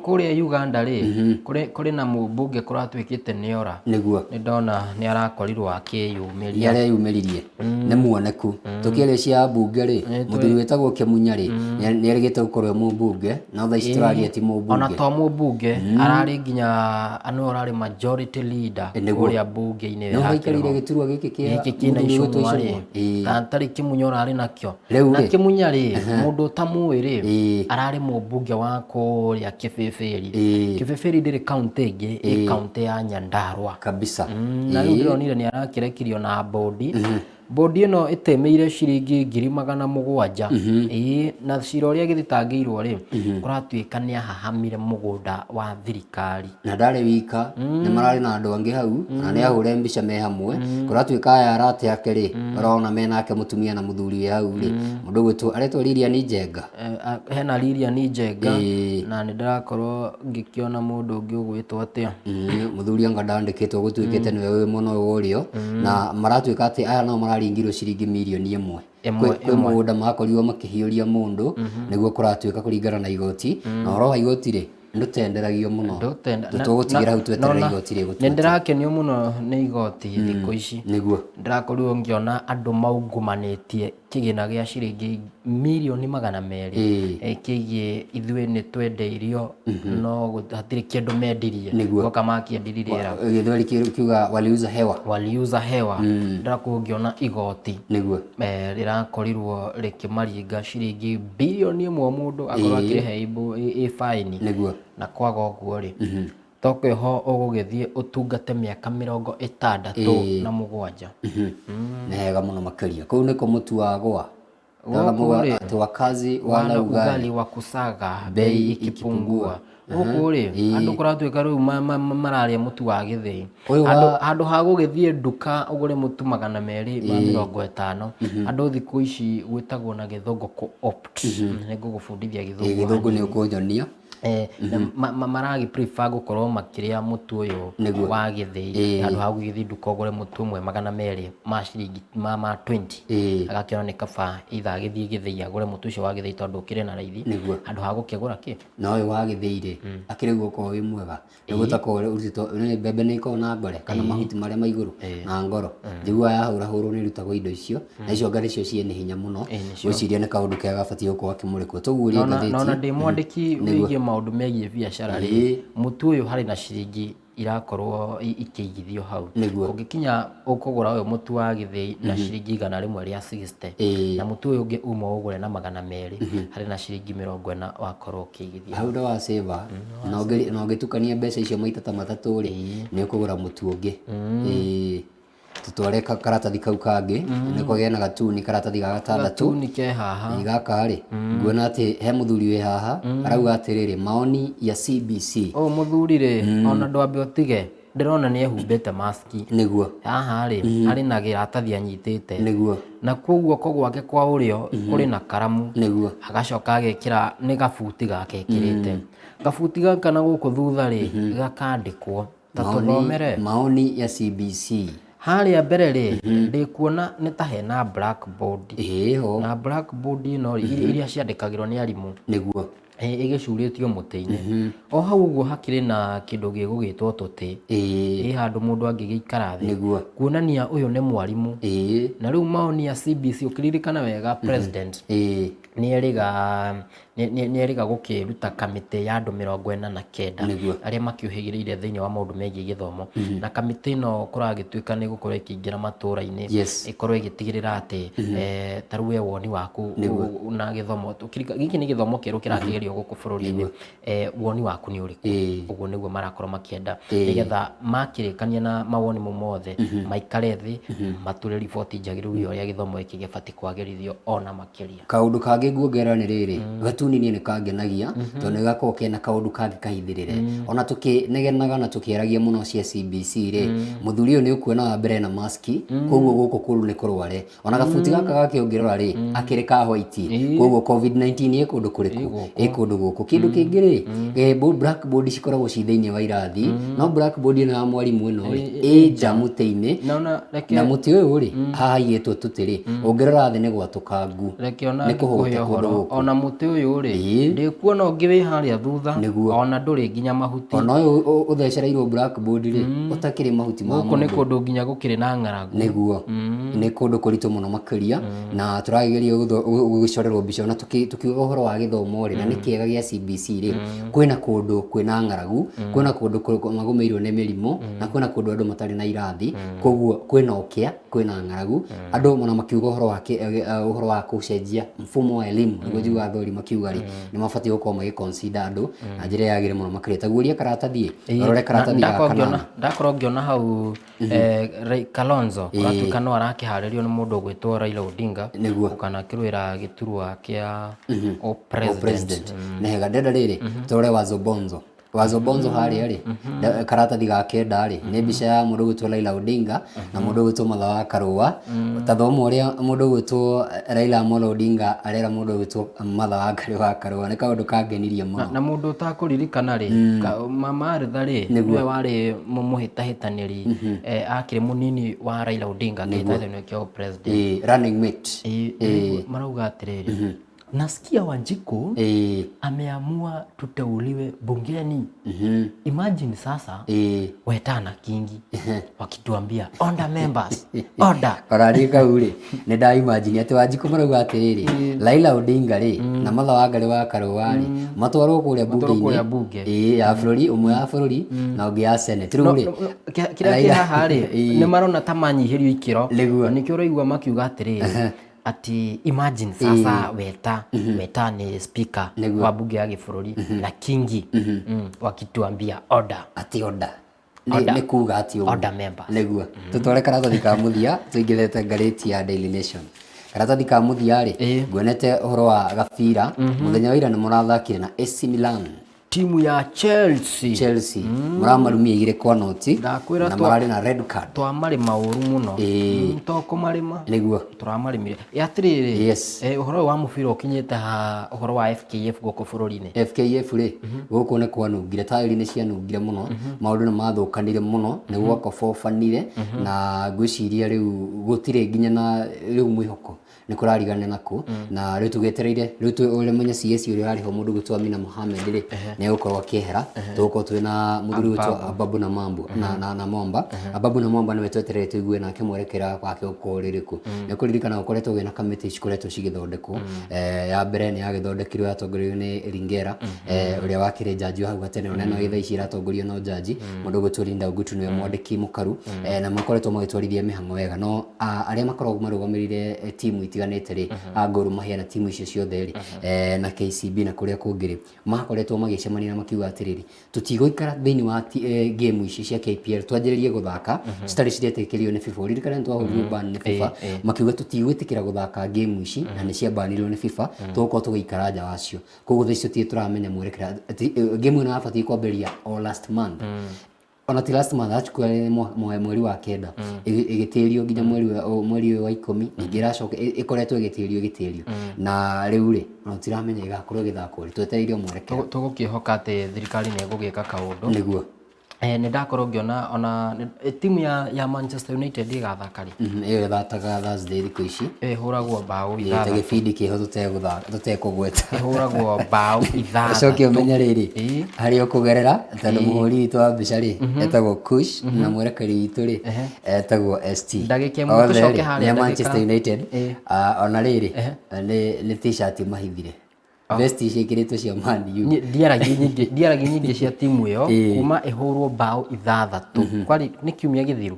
kuria Uganda ri kuri na mubunge kuratwikite niora niguo ni ndona ni arakorirwo akiyumiria yare yumiririe ne muoneku tukire cia bunge ri muthuri wetagwo Kimunya ri ni arigite gukorwo mubunge na tha Australia ti mubunge ona to mubunge arari nginya anu arari majority leader kuria bunge ine no haikarire giturwa giki kina icumu ari tantari Kimunya arari nakyo na Kimunya ri mundu tamuwi ri arari mubunge wa kuria Kibeferi ndiri county ingi county ya Nyandarua kabisa na ndio ni arakirekirio na bodi ino itemeire ciringi 700,000 na cira uria githitangirwo ri kuratuika ni ahahamire mugunda wa thirikari na ndari wika ni marari na andu angi hau na ni ahure mbica me hamwe kuratuika aya arate ake ri urona menake mutumia na muthuri we hau ri mundu gwitwo aretwo Lilian Njenga hena Lilian Njenga na ni ndirakorwo ngikiona mundu ungi ugwitwo atia muthuri anga ndandikitwo gutuikite niwe we muno urio na maratuika ati aya no maringirwo ciringi milioni 1 kwe mugunda makorirwo makihiuria mundu niguo kuratuika kuringana na igoti na oro wa igoti ri ndutenderagio muno tutugutigira hau tweterera igoti ri gutu ndirakenio muno ni igoti thiko ici niguo ndirakorirwo ngiona andu maungumanitie kigina gia ciringi milioni 200 kigie ithuĩ nĩ twendeirio no hatire kindu mendirie goka makiendiririra githweri kiuga waliuza hewa ndirakorwo ngiona igoti niguo rirakorirwo rikimaringa ciringi bilioni 1 mundu akorwo akirehe fine niguo na kwaga ũguo ri toko ho ugugithie utungate miaka 67 nega muno makiria kuu niko mutu wagwa tu wakazi wana ugali wa kusaga bei ikipungua guku ri andu kuratuika riu mararia mutu wa githii andu ha gugithie nduka ugure mutu 250 andu thiku ici gwitagwo na githongo co-opt nigugufundithia githongo ni ukunyonia maragi prefer gukorwo makiria mutu uyu wa githii andu ha gugithie nduka ugure mutu 200 ma ciringi ma 20 agakiona ni kaba itha githii githii agure mutu ucio wa githii tondu kire na raithi andu ha gukigura ki no uyu wa githii akiriguo ko wi mwega nigutako urito ni bebe ni ko na ngore kana mahuti maria maiguru na ngoro njigua ya hurahuru ni rutagwo indo icio na icio ngari icio ciene hinya muno gwiciria ni kaundu kega gabatie gukorwo akimurikwo toguo ri ngatheti na ndi mwandiki wigie maundu megie biacara ri mutu uyu hari na ciringi irakorwo ikigithio hau ungikinya ukugura uyu mutu wa githii na ciringi 100 ria 60 na mutu uyu ungi uma ugure na 200 hari na ciringi 40 wakorwo ukigithio hau ndo wa save na ungitukania mbeca icio maita ta matatu ri ni ukugura mutu ungi tutware karatathi kau kangi niko gena gatuni karatathi ga gatandatũ gatuni ke haha igaka ri nguona ati he muthuri we haha arauga atiriri maoni ya CBC muthuri ri ona ndwambe utige ndirona ni ehumbite maski niguo haha ri ari na giratathi anyitite niguo na koguo gwake kwa urio kuri na karamu niguo agacoka agekira ni gabuti gake ekirite gabuti gaka na guku thutha ri gakandikwo tatuthomere maoni ya CBC haria mbere ri ndikuona ni ta hena blackboard ho na blackboard ino iria ciandikagirwo ni arimu niguo igicuritio muti-ini o hau uguo hakiri na kindu gigugitwo tuti handu mundu angigikara thi niguo kuonania uyu ni mwarimu na riu maoni ya CBC ukiririkana wega president ni eriga nĩ eriga gũkĩruta kamĩtĩ ya andũ 49 Nĩguo. arĩa makiũhĩgĩrĩire thĩinĩ wa maũndũ megiĩ gĩthomo na kamĩtĩ ĩno kũragĩtuĩka nĩ gũkorwo ĩkĩingĩra matũũra-inĩ Yes. ĩkorwo ĩgĩtigĩrĩra atĩ ta rĩu we woni waku na gĩthomo gĩkĩ nĩ gĩthomo kĩerũ kĩrakĩgerio gũkũ bũrũri-inĩ woni waku nĩ ũrĩkũ ũguo nĩguo marakorwo makĩenda nĩgetha makĩrĩkania na mawoni mau mothe maikare thĩ mature riboti njagĩrĩru ya ũrĩa gĩthomo gĩkĩ gĩbatiĩ kwagĩrithio ona makĩria. Kaũndũ kangĩ nguongerera nĩ rĩrĩ, gatuni niĩ nĩ kangenagia tondũ nĩ gakorwo kena kaũndũ kangĩ kahithĩrĩre. Ona tũkĩnegenaga na tũkĩaragia mũno cia CBC rĩ, mũthuri ũyũ nĩ ũkuona wa mbere na mask, koguo gũkũ kũru nĩ kũrware. Ona gabuti gaka gakĩongerera rĩ, akĩrĩ ka white, koguo COVID-19 ĩ kũndũ kũrĩkũ? Ĩ kũndũ gũkũ. Kĩndũ kĩngĩ rĩ, blackboard cikoragwo ci thĩinĩ wa irathi, no blackboard ĩno ya mwarimũ ĩno rĩ, ĩ nja mũtĩ-inĩ na mũtĩ ũyũ rĩ, haha haigĩtwo tũtĩ rĩ, ũngĩrora thĩ nĩ gwatũkangu. Nĩ kũhũta kũndũ gũkũ. Ona mũtĩ ũyũ rĩ, ndĩkuona ũngĩ wĩ harĩa thutha, ona ndũrĩ nginya mahuti. Ona ũyũ ũthecereirwo blackboard rĩ, ũtakĩrĩ mahuti ma gũkũ nĩ kũndũ nginya gũkĩrĩ na ng'aragu. Nĩguo, nĩ kũndũ kũritũ mũno makĩria na tũrageria gũgĩcorerwo mbica ona tukiuga ũhoro wa gĩthomo rĩ, na nĩ kĩega gĩa CBC rĩ, kwĩna kũndũ kwĩna ng'aragu, kwĩna kũndũ magũmĩirwo nĩ mĩrimũ na kwĩna kũndũ andũ matarĩ na irathi, koguo kwĩna ũkĩa, kwĩna ng'aragu. Andũ ona makiuga ũhoro wa gũcenjia mfumo wa elimu, nĩguo njuga athori makiuga rĩ, nĩ mabatiĩ gũkorwo magĩconsider andũ na njĩra yagĩrĩire mũno makĩria. Ta guoria karatathi rore karatathi ga kanana. Ndakorwo ngĩona hau Kalonzo ũratuĩka no arakĩharĩrio nĩ mũndũ ũgwĩtwo Raila Odinga kana akĩrũĩra gĩturwa kĩa president. Nĩ hega ndenda rĩrĩ tũrore Wazo Bonzo harĩa rĩ, karatathi ga kenda rĩ, nĩ mbica ya mũndũ ũgwĩtwo Raila Odinga na mũndũ ũgwĩtwo Martha wa Karũa. Ta thoma ũrĩa mũndũ ũgwĩtwo Raila Amolo Odinga arera mũndũ ũgwĩtwo Martha wa Karũa, nĩ kaũndũ kangenirie mũno. Na mũndũ ũtakũririkana rĩ, Mama Martha rĩ, nĩwe warĩ mũhĩtahĩtanĩri akĩrĩ mũnini wa Raila Odinga kĩhĩtahĩtanĩro kĩa president, running mate. Marauga atĩrĩrĩ, nasikia Wanjiku ameamua tuteuliwe bungeni. Imagine sasa Wetana Kingi wakituambia order members, order. Kararika ule nĩ nda imagine atĩ Wanjiku marauga atĩrĩrĩ, Raila Odinga rĩ na Martha wa Karũa rĩ matwarwo kũrĩa bunge-inĩ ya bũrũri, ũmwe ya bũrũri na ũngĩ ya senate. Rĩu rĩ kĩrĩa kĩ haha rĩ nĩ marona ta manyihĩrio ikĩro, nĩkĩo ũraigua makiuga atĩrĩrĩ ati imagine sasa Weta ni speaker wa bunge ya gĩbũrũri na Kingi wakituambia order, ati order nĩ kuga ati order members. Nĩguo tutware karatathi ka mũthia tũingĩrĩte ngathĩti ya Daily Nation. Karatathi ka mũthia rĩ, nguonete ũhoro wa gabira mũthenya wa ira nĩ mũrathakire na AC Milan, timu ya Chelsea muramarumia 2-0 na mararĩ na red card. Twamarĩ maũru mũno tokũmarĩma nĩguo tũramarĩmire atĩrĩrĩ ũhoro wa mũbira ũkinyĩte ha ũhoro wa FKF gũkũ bũrũri-inĩ. FKF rĩ gũkũ nĩ kwanungire, taĩri nĩ cianungire mũno, maũndũ nĩ mathũkanire mũno, nĩ gwakobobanire na ngwĩciria rĩu gũtirĩ nginya na rĩu mwĩhoko nĩ kũrarigana nako na rĩu tũgetereire rĩu ũrĩa menya CS ũrĩa arĩho mũndũ gwĩtwo Amina Mohamed rĩ nĩ gũkorwo akĩehera, tũgũkorwo twĩna mũthuri gwĩtwo Ababu na Mambo na Mwamba. Ababu na Mwamba nĩwe twetereire tũigue nake mwerekera wake ũkorwo rĩrĩkũ. Nĩ kũririkana gũkoretwo gwĩna kamĩtĩ cikoretwo cigĩthondekwo, ya mbere nĩ yagĩthondekirwo yatongorio nĩ Lingera ũrĩa wakĩrĩ jaji wa hau gatene, ona no thaa ici iratongorio no jaji mũndũ gwĩtwo Linda Ogutu nĩwe mwandĩki mũkaru na makoretwo magĩtwarithia mĩhang'o wega, no arĩa makoragwo marũgamĩrĩire timu itiganĩte rĩ a Gor Mahia na timu icio ciothe rĩ na KCB na kũrĩa kũngĩ rĩ makoretwo magĩcemania na makiuga atĩrĩrĩ tũtigũikara thĩinĩ wa game ici cia KPL twanjĩrĩrie gũthaka citarĩ ciretĩkĩrio nĩ FIFA. Ririkana nĩtwahũrirwo ban nĩ FIFA, makiuga tũtigwĩtĩkĩra gũthaka game ici na nĩ ciabanirwo nĩ FIFA, tũgũkorwo tũgĩikara nja wacio. Koguo thaicio tie tũramenya mwerekera game ĩno yabatiĩ kwambĩrĩria o last month, ona ti last month achukua mweri wa kenda igĩtĩrio nginya mweri wa 10 ningĩ iracoka ikoretwo igĩtĩrio na rĩu rĩ no tiramenya igakorwo gĩthako rĩ twetereire mwerekera. Tũgũkĩhoka atĩ thirikari nĩ ĩgũgĩka kaũndũ nĩguo nĩ ndakorwo ngĩona ona timu ya Manchester United ĩgathaka rĩ ĩyo ĩthakaga Thursday thikũ ici ĩhũragwo mbaũ ithathatũ gĩbindi kĩho tũtekũgweta ĩhũragwo mbaũ ithathatũ. Cokia ũmenya rĩrĩ harĩ ũkũgerera tondũ mũhũri witũ wa mbica rĩ etagwo Kush na mwerekeri witũ rĩ etagwo ST. Ndagĩka ĩmwe tũcoke harĩa Manchester United ona rĩrĩ nĩ t-shirt mahithire vest cikiritwo cia Man U ndiaragi nyingi cia timu iyo kuma ihurwo bao 6 kwari ni kiumia githiru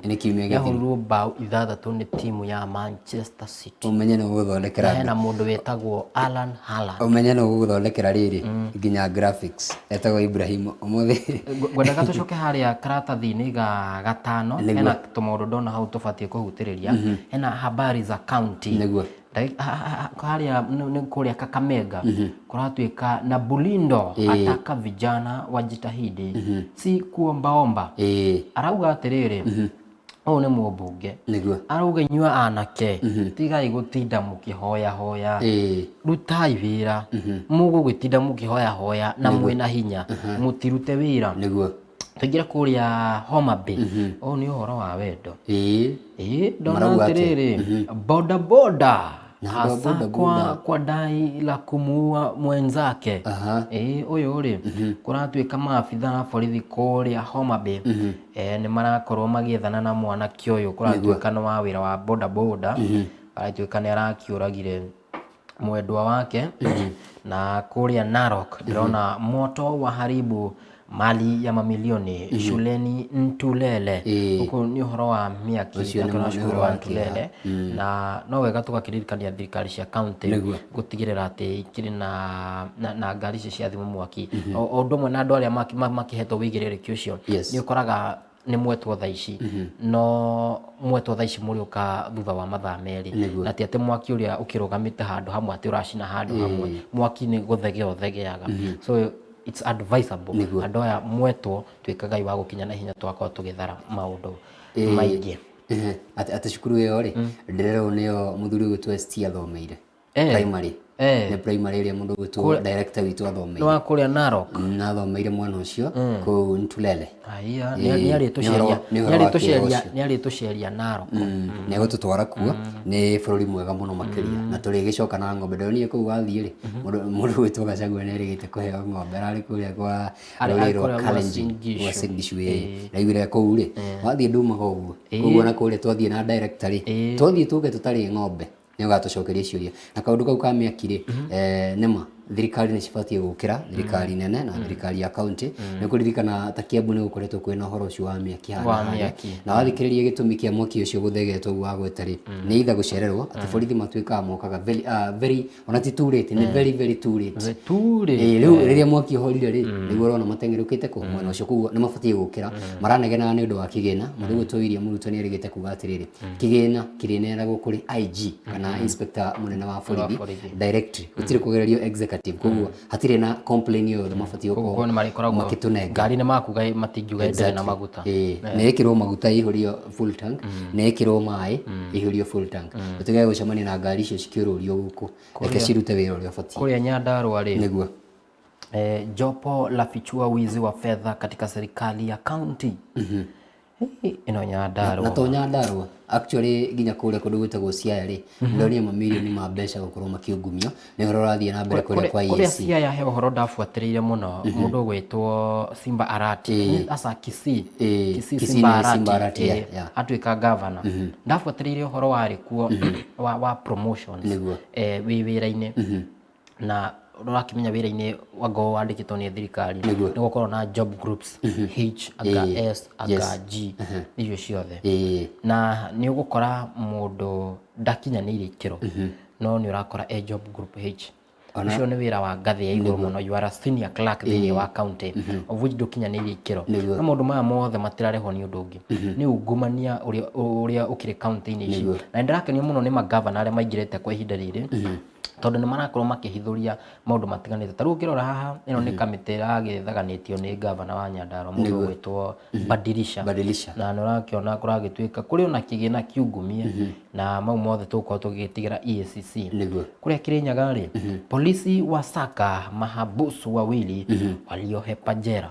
ihurwo bao 6 ni timu ya Manchester City. Umenye no guthondekera hena mundu wetagwo Alan Haaland. Umenye no guthondekera riri nginya graphics etagwo Ibrahim umuthi gwenda tucoke haria karatathi-ini ga gatano hena tumaundu ndona hau tubatie kuhutiriria hena habari za county niguo haria ni kuria Kakamega kuratuika na Bulindo ataka vijana wajitahidi si kuombaomba arauga atiriri o ne mubunge arauga inyua anake tigai gutinda mukihoya hoya rutai wira mugugwitinda mukihoya hoya na mwina hinya mutirute wira niguo tugira kuria Homa Bay o ni uhoro wa wendo ndona atiriri boda hasa kwa dai la kumuua mwenzake uyu ri kuratuika maabitha na borithi kuria Homa Bay ni marakorwo magiethana na mwanake uyu kuratuika no wa wira wa boda aratuika ni arakiuragire mwendwa wake na kuria Narok ndona moto wa haribu mali ya mamilioni shuleni Ntulele huko ni uhoro wa miaki kana shule wa Ntulele na no wega tugakiririkania thirikari cia county gutigirira ati ikiri na ngari cia thimu mwaki o ndomwe na andu aria makihetwo wigiririki ucio ni ukoraga ni mwetwo thaici no mwetwo thaici muriuka thutha wa mathaa meri na ti ati mwaki uria ukirugamite handu hamwe ati uracina handu hamwe mwaki ni guthegea uthegeaga so it's advisable andu aya mwetwo twikagai wa gukinya na hinya twakwa tugithara maundu maingi ati cukuru iyo ri ndirero niyo muthuri gwitwo ST athomeire primary ne primary ria mundu gwitwo director witu athomeire no akuria Narok na athomeire mwana ucio ku Ntulele aya ni ari tusheria Narok ne gututwara kuo ni bururi mwega muno makiria na turi gicoka na ng'ombe ndoni ku wathie ri mundu gwitwo Gachagua ni rigite kuheo ng'ombe ari kuria kwa roriro Kalenjin wa Singishu na igire ku ri wathie ndumaga uguo uguo na kuria twathie na director ri twathie tuge tutari ng'ombe ni ugatucokeria ciuria na kaundu kau ka miakire nema thirikari ni cibatie gukira thirikari nene na thirikari ya county ni kuririkana ta Kiambu ni gukoretwo kwina horo ucio wa miaki na wathikiriria gitumi kia mwaki ucio guthegetwo gwa gwetari ni itha gucererwo ati borithi matuika mokaga very ona ti too late ni very too late riu riria mwaki horire ri niguo urona matengerukite ku mwena ucio kuguo ni mabatie gukira maranegena ni undu wa kigina mundu gwitwiria muruto ni erigite kuga atiriri kigina kirinera gukuri IG kana inspector munene wa borithi directly utire kugererio executive kuguo hatire na complain yo mabatie guko ni marikoragwo makitunenga ngari ni makuga matingiuga endere na maguta ne ikirwo maguta ihurio full tank ne ikirwo mai ihurio full tank tutige gucemania na ngari icio cikiururio guku eke cirute wira uria batie kuria Nyandarua ri niguo jopo la fichua wizi wa fedha katika serikali ya county ino Nyandarua na to Nyandarua actually ginya kuria kundu gwitagwo Siaya ri ndonia mamilioni ma mbeca gukorwo makiungumio ni horo rathie na mbere kuria kwa kuria Siaya he horo ndafuatiriire muno mundu gwitwo Simba Arati asa Kisii Simba Arati atuika governor ndafuatiriire horo wari kuo wa promotions wi wira-ini na urakimenya wira-ini wago wandikitwo ni thirikari ni gukorwo na job groups H aga S aga G icio ciothe na ni ugukora mundu ndakinyanire ikiro no ni urakora a job group H ucio ni wira wa ngathi ya iguru muno you are a senior clerk thini wa county of which ndukinyanire ikiro na mundu maya mothe matirareho ni undu ungi ni ungumania uria ukire county-ini ici na ndirakenio muno ni magavana aria maingirite kwa ihinda riri tondu ni marakorwo makihithuria maundu matiganite taru ukirora haha ino ni kamite ragithaganitio ni governor wa Nyandarua mundu gwitwo Badilisha na nurakiona kuragituika kuri ona kigina kiungumie na mau mothe tuko tugitigira EACC kuria Kirinyaga ri polisi wasaka mahabusu wawili waliohepa jera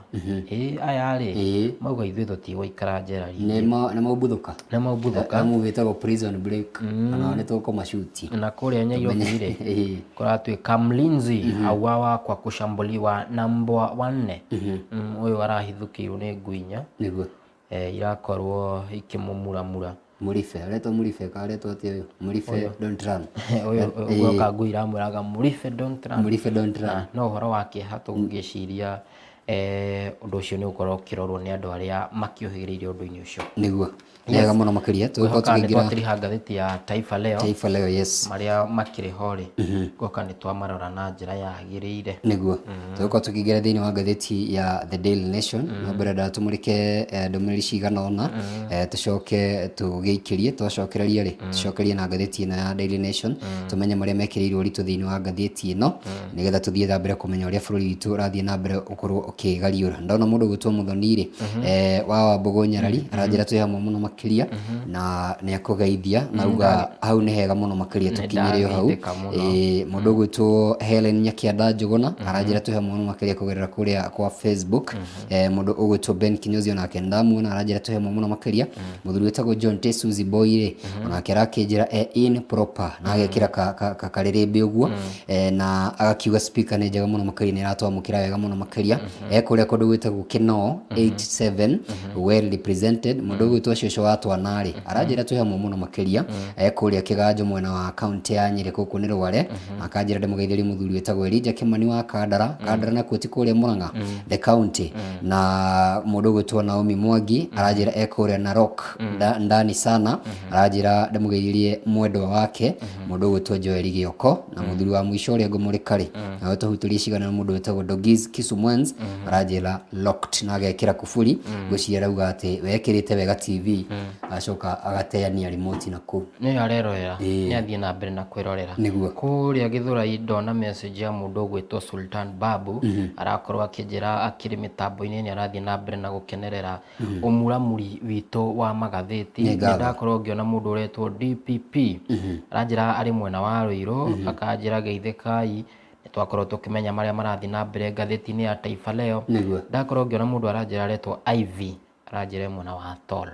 aya ri mauga ithuĩ tũtigũikara njera ri na maubuthuka muvitagwo prison break na nĩ tũkũmashuti na kuria Nyairobi ri kuratuika mlinzi auawa kwa kushambuliwa na mbwa wanne uyu arahithukirwo ni ngwinya niguo irakorwo ikimumuramura Murife aretwo Murife karetwo ati Murife don't run uyu kangũira mwiraga Murife don't run. Murife don't run no horo wake hatũngĩciria ũndũ ũcio nĩ ũkorwo ũkĩrorwo nĩ andũ arĩa makĩũhĩgĩrĩire ũndũ-inĩ ũcio nĩguo wega mũno makĩria tũgũkorwo tũkĩingĩra ngathĩti ya Taifa Leo yes marĩa makĩrĩ ho rĩ goka nĩ twamarora na njĩra yagĩrĩire nĩguo tũgũkorwo tũkĩingĩra thĩinĩ wa ngathĩti ya The Daily Nation no mbere ndatũmũrĩke ndũmĩrĩri cigana ũna tũcoke tũgĩikĩrie twacokereria rĩ tũcokerie na ngathĩti ĩno ya Daily Nation tũmenye marĩa mekĩrĩirwo ũritũ thĩinĩ wa ngathĩti ĩno nĩgetha tũthiĩ na mbere kũmenya ũrĩa bũrũri witũ ũrathiĩ na mbere ũkorwo ũkĩgariũra ndona mũndũ gwĩtwo Mũthoni rĩ wa Wambũgũ Nyarari aranjĩra twĩ hamwe mũno makĩria na nĩ akũgeithia nauga hau nĩ hega mũno makĩria tũkinyĩre hau mũndũ gwĩtwo Helen Nyakianda Njũgũna aranjĩra twĩ hamwe mũno makĩria kũgerera kũrĩa kwa Facebook mũndũ ũgwĩtwo Ben Kinyozi onake ndamuona aranjĩra twĩ hamwe mũno makĩria mũthuri wĩtagwo John Tesuzi Boy rĩ onake arakĩnjĩra in proper na agekĩra karĩrĩmbĩ ũguo na agakiuga speaker nĩ njega mũno makĩria nĩ iratwamũkĩra wega mũno makĩria kũrĩa kũndũ gwĩtagwo Kinoo 87 well represented mũndũ gwĩtwo Cũcũ wa Twana rĩ aranjĩra twĩ hamwe mũno makĩria kũrĩa Kĩganjo mwena wa kaunti ya Nyĩrĩ gũkũ nĩ Rware akanjĩra ndĩmũgeithĩrie mũthuri wĩtagwo Elijah Kimani wa Kandara nakuo ti kũrĩa Mũrang'a the county na mũndũ gwĩtwo Naomi Mwangi aranjĩra kũrĩa Narok ndani sana aranjĩra ndĩmũgeithĩrie mwendwa wake mũndũ gwĩtwo Joel Gĩoko na mũthuri wa mũico ũrĩa ngũmũrĩka rĩ nawe tũhutũrie cigana mũndũ wĩtagwo Dogiz Kisumwens aranjĩra locked na agekĩra kuburi ngũciria rauga atĩ wekĩrĩte wega TV acoka agateania remote na kũu nĩ arerorera nĩ athiĩ na mbere na kwĩrorera kũrĩa Gĩthũrai ndona message ya mũndũ gwĩtwo Sultan Babu arakorwo akĩnjĩra akĩrĩ mĩtambo-inĩ nĩ arathiĩ na mbere na gũkenerera ũmuramuri witũ wa magathĩti nĩ ndakorwo ngĩona mũndũ ũretwo DPP aranjĩra arĩ mwena wa Rũirũ akanjĩra geithĩkai twakorwo tũkĩmenya marĩa marathiĩ na mbere ngathĩti-inĩ ya Taifa Leo ndakorwo ngĩona mũndũ aranjĩra aretwo Ivy aranjĩra mwena wa Tol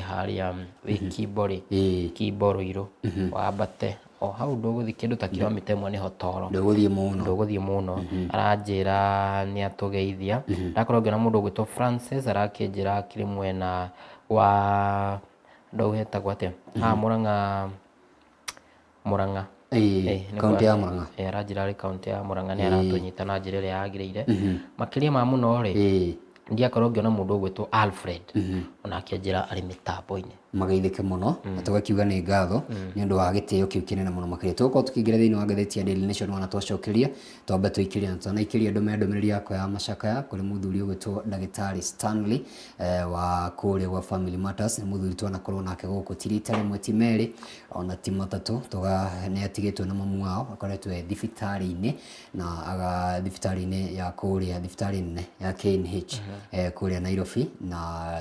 harĩa wĩ Kimbo Rũirũ wambate o hau ndũgũthiĩ kĩndũ ta kilomita ĩmwe nĩho Toro ndũgũthiĩ mũno aranjĩra nĩ atũgeithia ndakorwo ngĩona mũndũ gwĩtwo Francis arakĩnjĩra akĩrĩ mwena wa ndauhetagwo atĩa Mũrang'a kaunti ya Mũrang'a aranjĩra arĩ kaunti ya Mũrang'a nĩ aratũnyita na njĩra ĩrĩa yagĩrĩire makĩria ma mũno rĩ ndiakorwo ngĩona mũndũ gwĩtwo Alfred onake anjĩra arĩ mĩtambo-inĩ mageithĩke mũno na tũgakiuga nĩ ngatho nĩ ũndũ wa gĩtĩo kĩu kĩnene mũno makĩria tũgũkorwo tũkĩingĩra thĩinĩ wa ngathĩti ya Daily Nation wana twacokeria twambe tũikĩrie na twanaikĩria ndũmĩrĩri yakwa ya macakaya kũrĩ mũthuri ũgwĩtwo ndagĩtarĩ Stanley wa kũrĩa gwa Family Matters nĩ mũthuri twanakorwo nake gũkũ ti rita rĩmwe ti merĩ ona ti matatũ nĩ atigĩtwo na mamu wao akoretwo thibitarĩ-inĩ na thibitarĩ-inĩ ya kũrĩa thibitarĩ nene ya KNH kũrĩa Nairobi na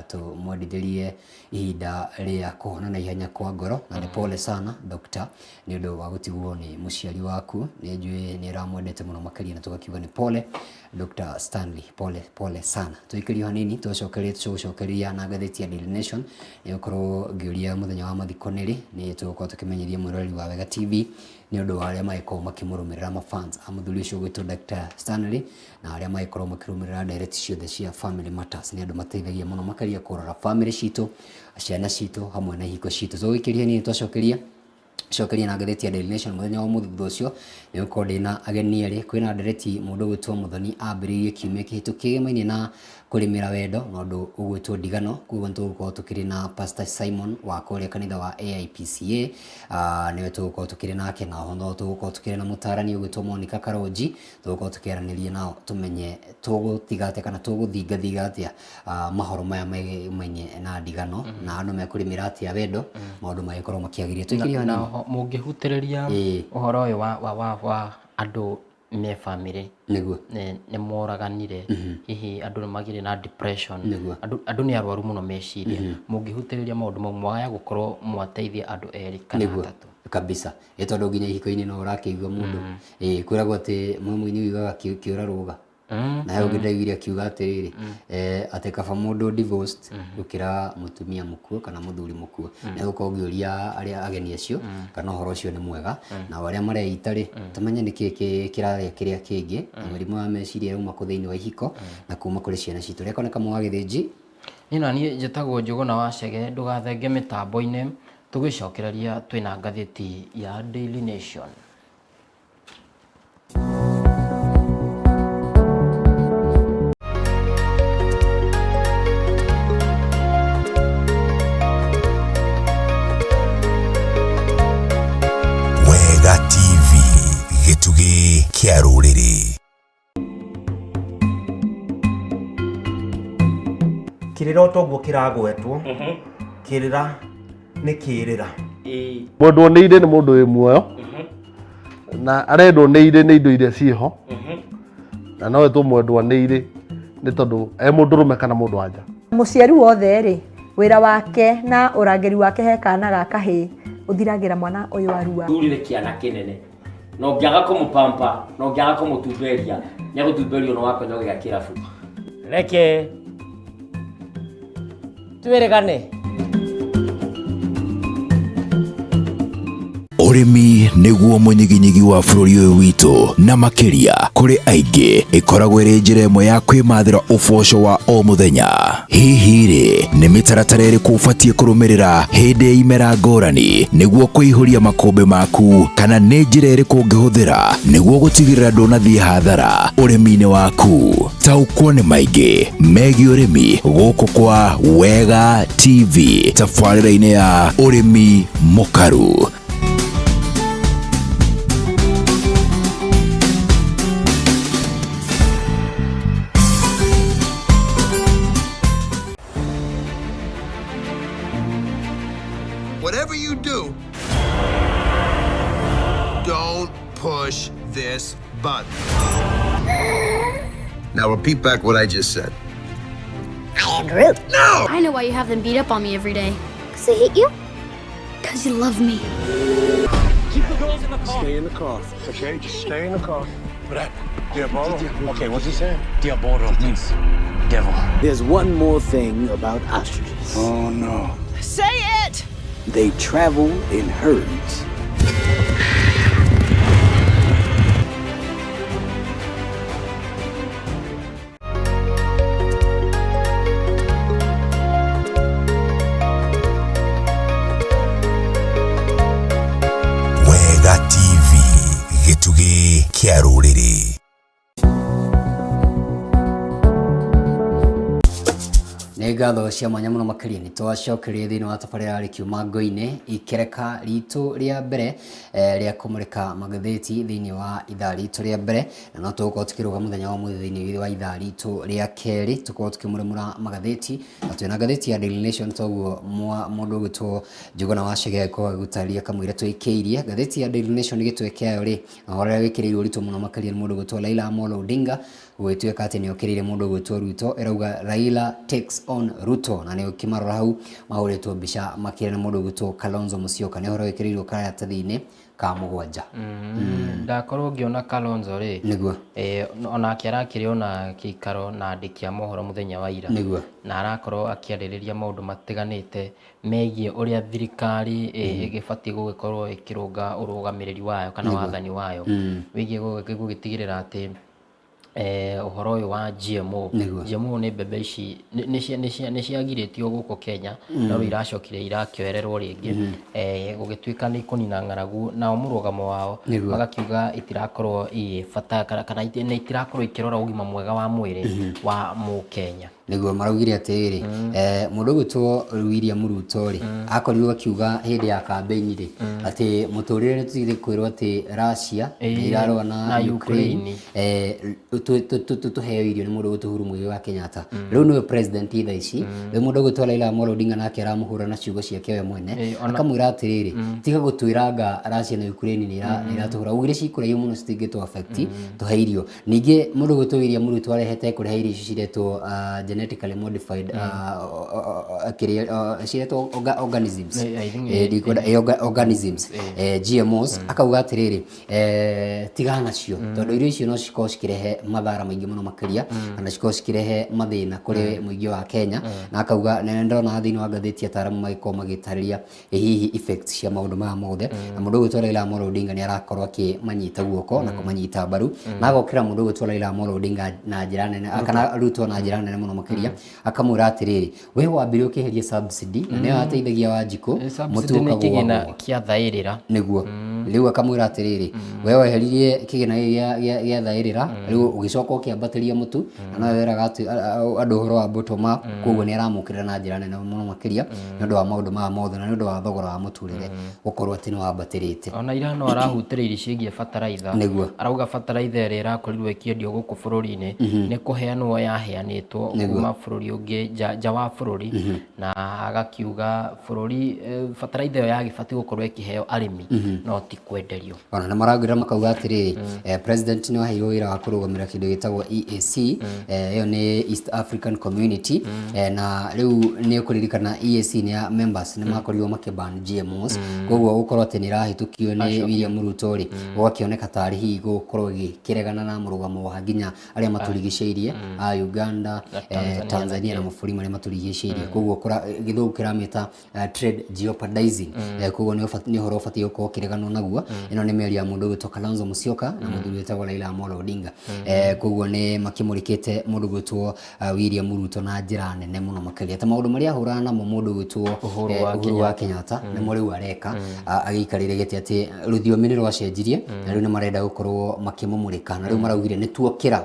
tũmwendithĩrie ihinda rĩa kũhona na ihenya kwa ngoro na nĩ pole sana doctor nĩ ũndũ wa gũtigwo nĩ mũciari waku nĩ njũĩ nĩ aramwendete mũno makĩria na tũgakiuga nĩ pole Dr. Stanley pole sana tũikĩrio hanini tũgũcokeria na ngathĩti ya Daily Nation nĩ gũkorwo ngĩũria mũthenya wa mathiko nĩrĩ nĩ tũgũkorwo tũkĩmenyithia mwĩroreri wa Wega TV nĩ ũndũ wa arĩa magĩkorwo makĩmũrũmĩrĩra mafans a mũthuri ũcio gwĩtwo Dr. Stanley na arĩa magĩkorwo makĩrũmĩrĩra ndereti ciothe cia Family Matters nĩ andũ mateithagia mũno makĩria kũrora family citũ ciana citũ hamwe na ihiko citũ tũgũikĩria hanini twacokeria na ngathĩti ya Daily Nation mũthenya wa mũthutho ũcio nĩ gũkorwo ndĩna ageni erĩ kwĩna ndereti mũndũ gwĩtwo Mũthoni ambĩrĩirie kiumia kĩhĩtũku kĩgemaine na kũrĩmĩra wendo na ũndũ ũgwĩtwo ndigano koguo nĩtũgũkorwo tũkĩrĩ na Pastor Simon wa kũrĩa kanitha wa AIPCA nĩwe tũgũkorwo tũkĩrĩ nake na oho tũgũkorwo tũkĩrĩ na mũtarani ũgwĩtwo Monica Karonji tũgũkorwo tũkĩaranĩria nao tũmenye tũgũtiga atĩa kana tũgũthingathinga atĩa mahoro maya mainye na ndigano na andũ mekũrĩmĩra atĩa wendo maũndũ magĩkorwo makĩagĩria tũikĩrio na mũngĩhutĩrĩria ũhoro ũyũ wa andũ me family nĩguo nĩ moraganire hihi andũ nĩ magire na depression andũ nĩ arwaru mũno meciria mũngĩhutĩrĩria maũndũ mau mwaya gũkorwo mwateithia andũ erĩ kana atatũ kabisa tondũ nginya ihiko-inĩ no ũrakĩigua mũndũ kwĩragwo atĩ mũini ugaga kĩũra rũga na he ũngĩ ndaiguire akiuga atĩrĩrĩ atĩ kaba mũndũ divorced gũkĩra mũtumia mũkuo kana mũthuri mũkuo na gũkorwo ngĩũria arĩa ageni acio kana ũhoro ũcio nĩ mwega na arĩa mareita rĩ tũmenye nĩkĩĩ kĩrarĩa kĩrĩa kĩngĩ na mĩrimũ ya meciria yauma kũ thĩinĩ wa ihiko na kuma kũrĩ ciana citũ rĩakoneka mwa gĩthĩnji ina ni njĩtagwo Njũgũna wa Chege, ndũgathenge mĩtambo-inĩ, tũgĩcokereria twĩna ngathĩti ya Daily Nation. Wega TV, gĩtugĩ kĩa rũrĩrĩ. Kirira otoguo kiragwetwo kirira ni kirira mundu oneire ni mundu wi muoyo na arendwo neire ni indo iria ciho na no etwo mundu oneire ni tondu mundu rume kana mundu anja. Muciari wothe ri wira wake na urangiri wake he kana gaka hi uthiragira mwana uyu wa rua thurire kiana kinene no ngiaga kumupampa no ngiaga kumutumberia nya gutumberio no wako nyoge ya kirabu reke tuwerekane. Ũrĩmi nĩguo mũnyiginyigi wa bũrũri ũyũ witũ na makĩria kũrĩ aingĩ ĩkoragwo ĩrĩ njĩra ĩmwe ya kwĩmathĩra ũboco wa o mũthenya. Hihi rĩ nĩ mĩtaratara ĩrĩkũ ũbatiĩ kũrũmĩrĩra hĩndĩ ya imera ngũrani nĩguo kũihũria makũmbĩ maku, kana nĩ njĩra ĩrĩkũ ũngĩhũthĩra nĩguo gũtigĩrĩra ndũnathiĩ hathara ũrĩmi-inĩ waku? Taũkwo nĩ maingĩ megiĩ ũrĩmi gũkũ kwa Wega TV tabarĩra-inĩ ya ũrĩmi mũkaru. Whatever you do, don't push this button. Now repeat back what I just said. I am Groot. No! I know why you have them beat up on me every day. Because they hate you? Because you love me. Keep the girls in the car. Stay in the car. Okay, just stay in the car. What Diabolo? Okay, what's he saying? Diabolo means devil. There's one more thing about ostriches. Oh no. Say it! They travel in herds. Wega TV, gĩtugĩ kĩa rũrĩrĩ. Nĩ ngatho cia mwanya mũno makĩria nĩ twacokeria thĩinĩ wa tabarĩra rĩ kiuma Ngũi-inĩ ikereka ritũ rĩa mbere rĩa kũmũrĩka magathĩti thĩinĩ wa ithaa ritũ rĩa mbere, na no tũgũkorwo tukĩrũga mũthenya wa mũthĩ thĩinĩ wa ithaa ritũ rĩa kerĩ tũkorwo tukĩmũrĩmũra magathĩti, na twĩna ngathĩti ya Daily Nation toguo mũndũ ũgwĩtwo Njũgũna wa Chege agĩkorwo agĩgũtarĩria kamũira twĩkĩirie. Ngathĩti ya Daily Nation gĩtwe kĩayo rĩ ũhoro ũrĩa wĩkĩrĩirwo ũritũ mũno makĩria nĩ mũndũ ũgwĩtwo Raila Amolo Odinga gũgĩtuĩka atĩ nĩ okĩrĩire mũndũ ũgwĩtwo Ruto, ĩrauga Raila takes on Ruto, na nĩ ũkĩmarora hau mahũrĩtwo mbica makĩria na mũndũ ũgwĩtwo Kalonzo Musyoka, nĩ ũhoro wĩkĩrĩirwo karatathi-inĩ ka mũgwanja. Ndakorwo ngĩona Kalonzo rĩ nĩguo onake arakĩrĩ ona kĩikaro na andĩki a mohoro mũthenya wa ira, nĩguo na arakorwo akĩarĩrĩria maũndũ matiganĩte megiĩ ũrĩa thirikari ĩgĩbatiĩ gũgĩkorwo ĩkĩrũnga ũrũgamĩrĩri wayo kana wathani wayo wĩgiĩ gũgĩtigĩrĩra atĩ uhoro uyu wa GMO nĩ mbembe ici nĩ ciagirĩtio gũkũ Kenya no iracokire irakĩoererwo rĩngĩ gũgĩtuĩka nĩ kũnina ng'aragu, nao mũrũgamo wao magakiuga itirakorwo bata kana itirakorwo ikĩrora ũgima mwega wa mwĩrĩ wa Mũkenya. Nĩguo maraugire atĩrĩ mũndũ ũgwĩtwo William Ruto rĩ akorirwo akiuga hĩndĩ ya campaign rĩ atĩ mũtũrĩre tũtigire kwĩrwo atĩ Russia ĩrarũa na Ukraine tuheo irio nĩ mũndũ ũgwĩtwo Uhuru Muigai wa Kenyatta. Rĩu nĩwe president tha ici, rĩu mũndũ ũgwĩtwo Raila Amolo Odinga nake aramũhũra na ciugo ciake we mwene akamwĩra atĩrĩrĩ tiga gũtwĩranga Russia na Ukraine nĩ iratũhũra, ugire cikũraiyo mũno citingĩtũ affect tũhe irio. Ningĩ mũndũ ũgwĩtwo William Ruto arehete kũrehe irio ici ciretwo genetically modified organisms GMOs, akauga atĩrĩrĩ tigana nacio tondũ irio icio no cikorwo cikirehe mathara maingĩ mũno makĩria na cikorwo cikirehe mathĩna kũrĩ mũingĩ wa Kenya, na akauga nĩ ndona thĩinĩ wa ngathĩti ataramu magĩkorwo magĩtarĩria hihi effects cia maũndũ maya mothe, na mũndũ ũgwĩtwo Raila Amolo Odinga nĩ arakorwo akĩmanyita guoko na kũmanyita mbaru, na agokĩra mũndũ ũgwĩtwo Raila Amolo Odinga na njĩra nene kana Ruto na njĩra nene mũno makiria akamura atiriri we wambire ukiheria subsidy na niyo ateithagia Wanjiku mutuka kigina kia thairira niguo riu akamwira atiriri we weheririe kigina gia thairira riu ugicoka ukiambatiria mutu na no weraga ati andu horo wa bottom up koguo ni aramukirira na njira nene muno makiria ni undu wa maundu ma mothe na ni undu wa thogora wa muturire gukorwo ati ni wambatirite ona irano arahutiririe ciĩgie fertilizer arauga fertilizer ĩrĩa ĩrakorirwo ĩkĩendio gũkũ bũrũri-inĩ nĩ kũheanwo yaheanĩtwo kuma bũrũri ũngĩ nja wa bũrũri na agakiuga bũrũri fertilizer ĩyo yagĩbatiĩ gũkorwo ĩkĩheo arĩmi no ti kwenderio. Ona na maragwĩra makauga atĩrĩrĩ president nĩ waheirwo wĩra wa kũrũgamĩrĩra kĩndũ gĩtagwo EAC ĩyo nĩ East African Community na rĩu nĩ ũkũririkana EAC nĩ ya members nĩ makorirwo makĩban GMOs koguo gũkorwo atĩ nĩ ĩrahĩtũkio nĩ William Ruto rĩ gũgakĩoneka tarĩ hihi gũkorwo gĩkĩregana na mũrũgamo wa nginya arĩa maturigicĩirie a Uganda Tanzania na mabũrũri marĩa maturigicĩirie koguo gĩthũngũ kĩramĩta trade jeopardizing koguo nĩ ũhoro ũbatiĩ gũkorwo ũkĩreganwo naguo ĩno nĩ mĩario ya mũndũ ũgwĩtwo Kalonzo Musyoka na mũthuri wĩtagwo Raila Amolo Odinga koguo nĩ makĩmũrĩkĩte mũndũ ũgwĩtwo William Ruto na njĩra nene mũno makĩria ta maũndũ marĩa ahũrana namo mũndũ ũgwĩtwo Uhuru wa Kenyatta nĩmo rĩu areka agĩikarĩre gĩtĩ atĩ rũthiomi nĩ rwacenjirie na rĩu nĩ marenda gũkorwo makĩmũmũrĩka na rĩu maraugire nĩ tuokĩra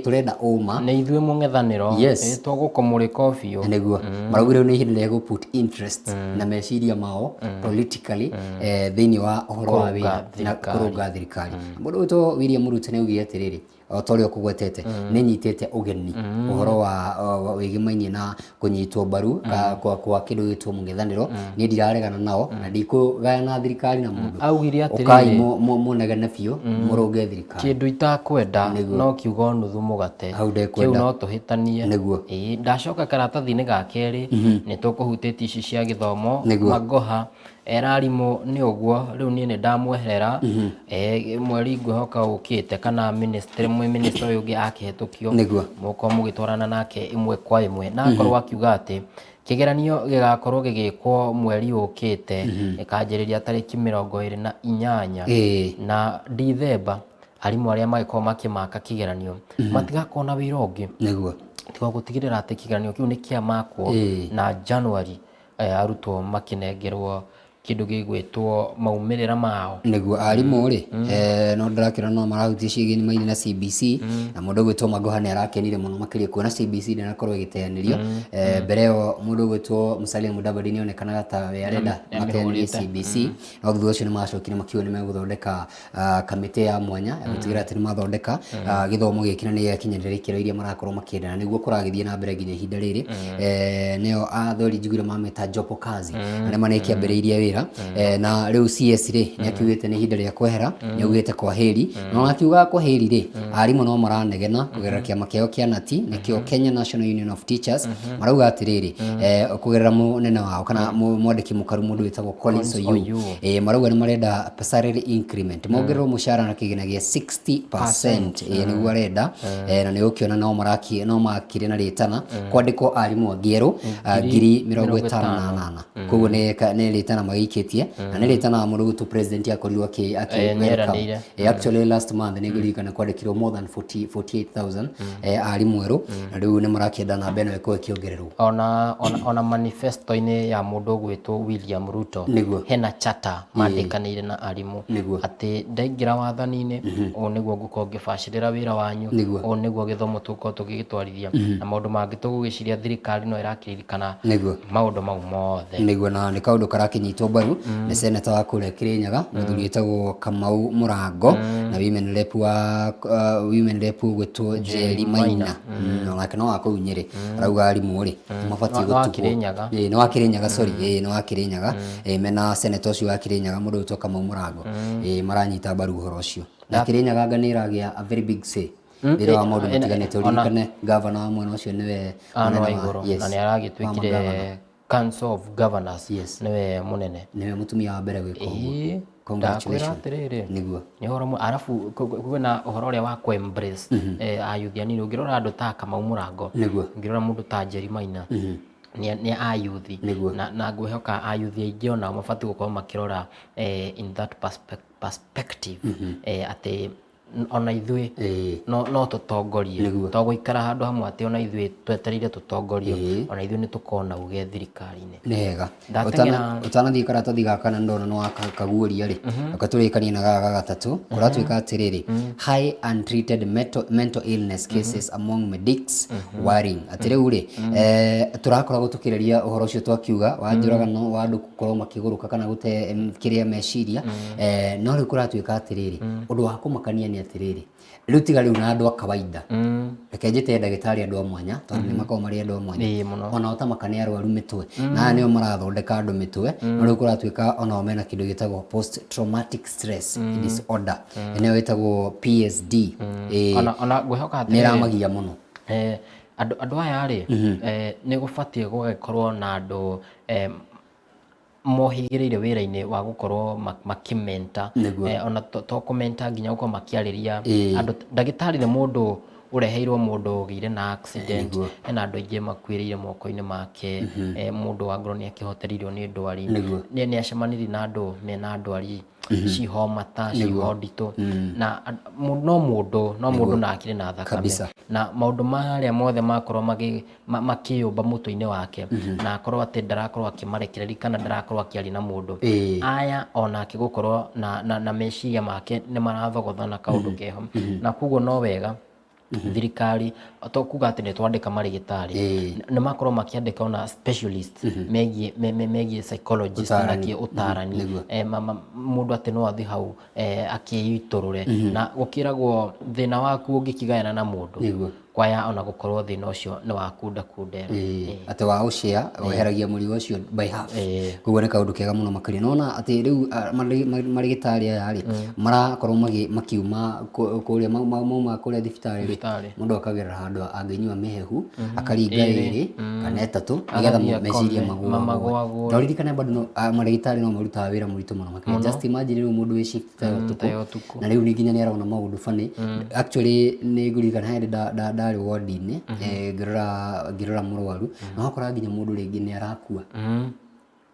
tũrenda ũma nĩ ithuĩ mũng'ethanĩro twagũkũmũrĩka biũ nĩguo maraugire nĩ ihinda rĩa gũ-put interest na meciria mao politically thĩinĩ wa ũhoro wa wĩra na kũrũnga thirikari mũndũ ũgwĩtwo William Ruto nĩ augire atĩrĩrĩ otorĩa kũgwetete nĩ nyitĩte ũgeni ũhoro wa wĩgĩmainie na kũnyitwo mbaru kwa kĩndũ gĩtwo mũng'ethanĩro niĩ ndiraregana nao na ndikũgayana thirikari na mũndũ augire atĩrĩrĩ ũkai mũnegene biũ mũrũnge thirikari kĩndũ itakwenda no kiugo nuthu mũgate kĩu no tũhĩtanie ndacoka karatathi-inĩ ga kerĩ nĩ tũkũhutĩtie ici cia gĩthomo Magoha erarimũ nĩ ũguo rĩu niĩ nĩ ndamweherera mweri ngwĩhoka ũkĩte kana minister ũyũ ũngĩ akĩhetũkio mũkorwo mũgĩtwarana nake ĩmwe kwa ĩmwe na akorwo akiuga atĩ kĩgeranio gĩgakorwo gĩgĩkwo mweri ũkĩte gĩkanjĩrĩria tarĩki 28 na Dithemba arimũ arĩa magĩkorwo makĩmaka kĩgeranio matigakorwo na wĩra ũngĩ tiga gũtigĩrĩra atĩ kĩgeranio kĩu nĩ kĩamakwo na January arutwo makĩnengerwo kĩndũ gĩgwĩtwo maumĩrĩra mao nĩguo arimũ rĩ no ndĩrakĩra no marahutia ciĩgĩnimainĩ na CBC na mũndũ ũgwĩtwo Magoha nĩ arakenire mũno makĩria kuona CBC ndĩnakorwo ĩgĩteanĩrio mbere ĩyo mũndũ ũgwĩtwo Musalia Mudavadi nĩ onekanaga ta we arenda mateanĩrie CBC no thutha ũcio nĩ macokire makiuga nĩ megũthondeka kamĩtĩ ya mwanya ya gũtigĩrĩra atĩ nĩ mathondeka gĩthomo gĩkĩ na nĩ gĩakinyanĩra ikĩro iria marakorwo makĩendana nĩguo kũragĩthiĩ na mbere nginya ihinda rĩrĩ nĩo athori njiguire mameta jopo kazi arĩa manĩkĩambĩrĩirie wĩra na rĩu CS rĩ nĩ akiugĩte nĩ ihinda rĩa kwehera nĩ augĩte kwa heri no akiuga kwa heri rĩ arimũ no maranegena kũgerera kĩama kĩao kĩa NATI nĩkĩo Kenya National Union of Teachers marauga atĩrĩrĩ kũgerera mũnene wao kana mwandĩki mũkaru mũndũ wĩtagwo Collins Oyuu marauga nĩ marenda salary increment mongererwo mũcara na kĩgĩna gĩa 60% nĩguo arenda na nĩ ũkĩona no makire na rĩtana kwandĩkwo arimũ angĩerũ 58,000 koguo nĩ rĩtana magĩikĩtie na nĩ rĩtana mũndũ gũtũ president akorirwo welcome actually last month nĩ ngĩririkana kwandĩkirwo more than 48,000 arimũ erũ na rĩu nĩ marakĩenda namba ĩno ĩkorwo ĩkĩongererwo ona manifesto-inĩ ya mũndũ ũgwĩtwo William Ruto hena chata mandĩkanĩire na arimũ atĩ ndaingĩra wathani-inĩ ũũ nĩguo ngũkorwo ngĩbacĩrĩra wĩra wanyu ũũ nĩguo gĩthomo tũkorwo tũgĩgĩtwarithia na maũndũ mangĩ tũgũgĩciria thirikari no ĩrakĩririkana maũndũ mau mothe nĩguo na nĩ kaũndũ karakĩnyitwo mbaru nĩ seneta wa kũrĩa Kĩrĩnyaga mũthuri wĩtagwo Kamau Mũrango na women rep ũgwĩtwo Njeri Maina onake no wa kũu Nyĩrĩ arauga arimũ rĩ mabatiĩ gũtukwo nĩ wa Kĩrĩnyaga sorry nĩ wa Kĩrĩnyaga mena seneta ũcio wa Kĩrĩnyaga mũndũ wĩtwo Kamau Mũrango maranyita mbaru ũhoro ũcio na Kĩrĩnyaga nĩragĩa a very big say thĩinĩ wa maũndũ matiganĩte ũririkane gavana wa mwena ũcio nĩwe na nĩ aragĩtuĩkire Council of Governors niwe munene niwe mutumia wa mbere gwĩka ũguo congratulations nĩguo nĩ ũhoro arabu kwĩna ũhoro ũrĩa wa embrace ayuthi anini ũngĩrora andũ ta Kamau Mũrango ũngĩrora mũndũ ta Njeri Maina nĩ ayuthi na ngwĩhoka ayuthi aingĩ onao mabatiĩ gũkorwo makĩrora in that perspective atĩ ona ithuĩ no tũtongorie to gũikara handũ hamwe atĩ ona ithuĩ twetereire tũtongorio ona ithuĩ nĩ tũkona uge thirikari-inĩ nega ũtanathiĩ karatathi gaka na ndona nĩ wakaguũria rĩ reka tũrĩkanie na gaka gatatũ kũratuĩka atĩrĩrĩ high untreated mental illness cases among medics worrying atĩ rĩu rĩ tũrakoragwo tũkĩrĩria ũhoro ũcio twakiuga wa njũragano wa andũ gũkorwo makĩgũrũka kana gũte kĩrĩa meciria no rĩu kũratuĩka atĩrĩrĩ ũndũ wa kũmakania nĩ atĩrĩrĩ rĩu tiga rĩu na andũ a kawaida reke njĩte ndagĩtarĩ andũ a mwanya tondũ nĩ makoragwo marĩ andũ a mwanya ona ũtamakania arwaru mĩtwe na nĩo marathondeka andũ mĩtwe no rĩu kũratuĩka onao mena kĩndũ gĩtagwo post traumatic stress disorder nĩyo ĩtagwo PSD ona ngwĩhoka atĩ nĩ ĩramagia mũno andũ aya rĩ nĩ gũbatiĩ gũgĩkorwo na andũ mohĩgĩrĩire wĩra-inĩ wa gũkorwo makimenta ona to kũmenta nginya gũkorwo makĩarĩria andũ ndagĩtarĩ nĩ mũndũ ũreheirwo mũndũ ũgĩire na accident hena andũ aingĩ makuĩrĩire moko-inĩ make mũndũ wa ngoro nĩ akĩhoteririo nĩ ndwari nĩ acemanirie na andũ mena ndwari cihomata ciho nditũ na no mũndũ na akĩrĩ na thakame na maũndũ marĩa mothe makorwo makĩyũmba mũtwe-inĩ wake na akorwo atĩ ndarakorwo akĩmarekereria kana ndarakorwo akĩaria na mũndũ aya onake gũkorwo na meciria make nĩ marathogothana kaũndũ keho na koguo no wega thirikari to kuga atĩ nĩ twandĩka marĩgĩtarĩ nĩ makorwo makĩandĩka ona specialist megiĩ psychologist na ũtarani mũndũ atĩ no athiĩ hau akĩitũrũre na gũkĩragwo thĩna waku ũngĩkĩgayana na mũndũ kwaya ona gũkorwo thĩna ũcio nĩ wakunda kundera atĩ wa ũcĩa weheragia mũrigo ũcio by half koguo nĩ kaũndũ kega mũno makĩria nona atĩ rĩu marĩgĩtarĩ aya rĩ marakorwo makiuma kũrĩa mauma kũrĩa thibitarĩ mũndũ akagerera handũ angĩnyua mĩhehu akaringa ĩrĩ kana ĩtatũ nĩgetha meciria magũagwo twaririkane bado marĩgĩtarĩ no marutaga wĩra mũritũ mũno makĩria just imagine rĩu mũndũ wĩ shift ta ũtukũ na rĩu nĩ nginya nĩ arona maũndũ funny actually nĩ ngũririkana hĩndĩ ndarĩ ward-inĩ ngĩrora mũrwaru na wakora nginya mũndũ rĩngĩ nĩ arakua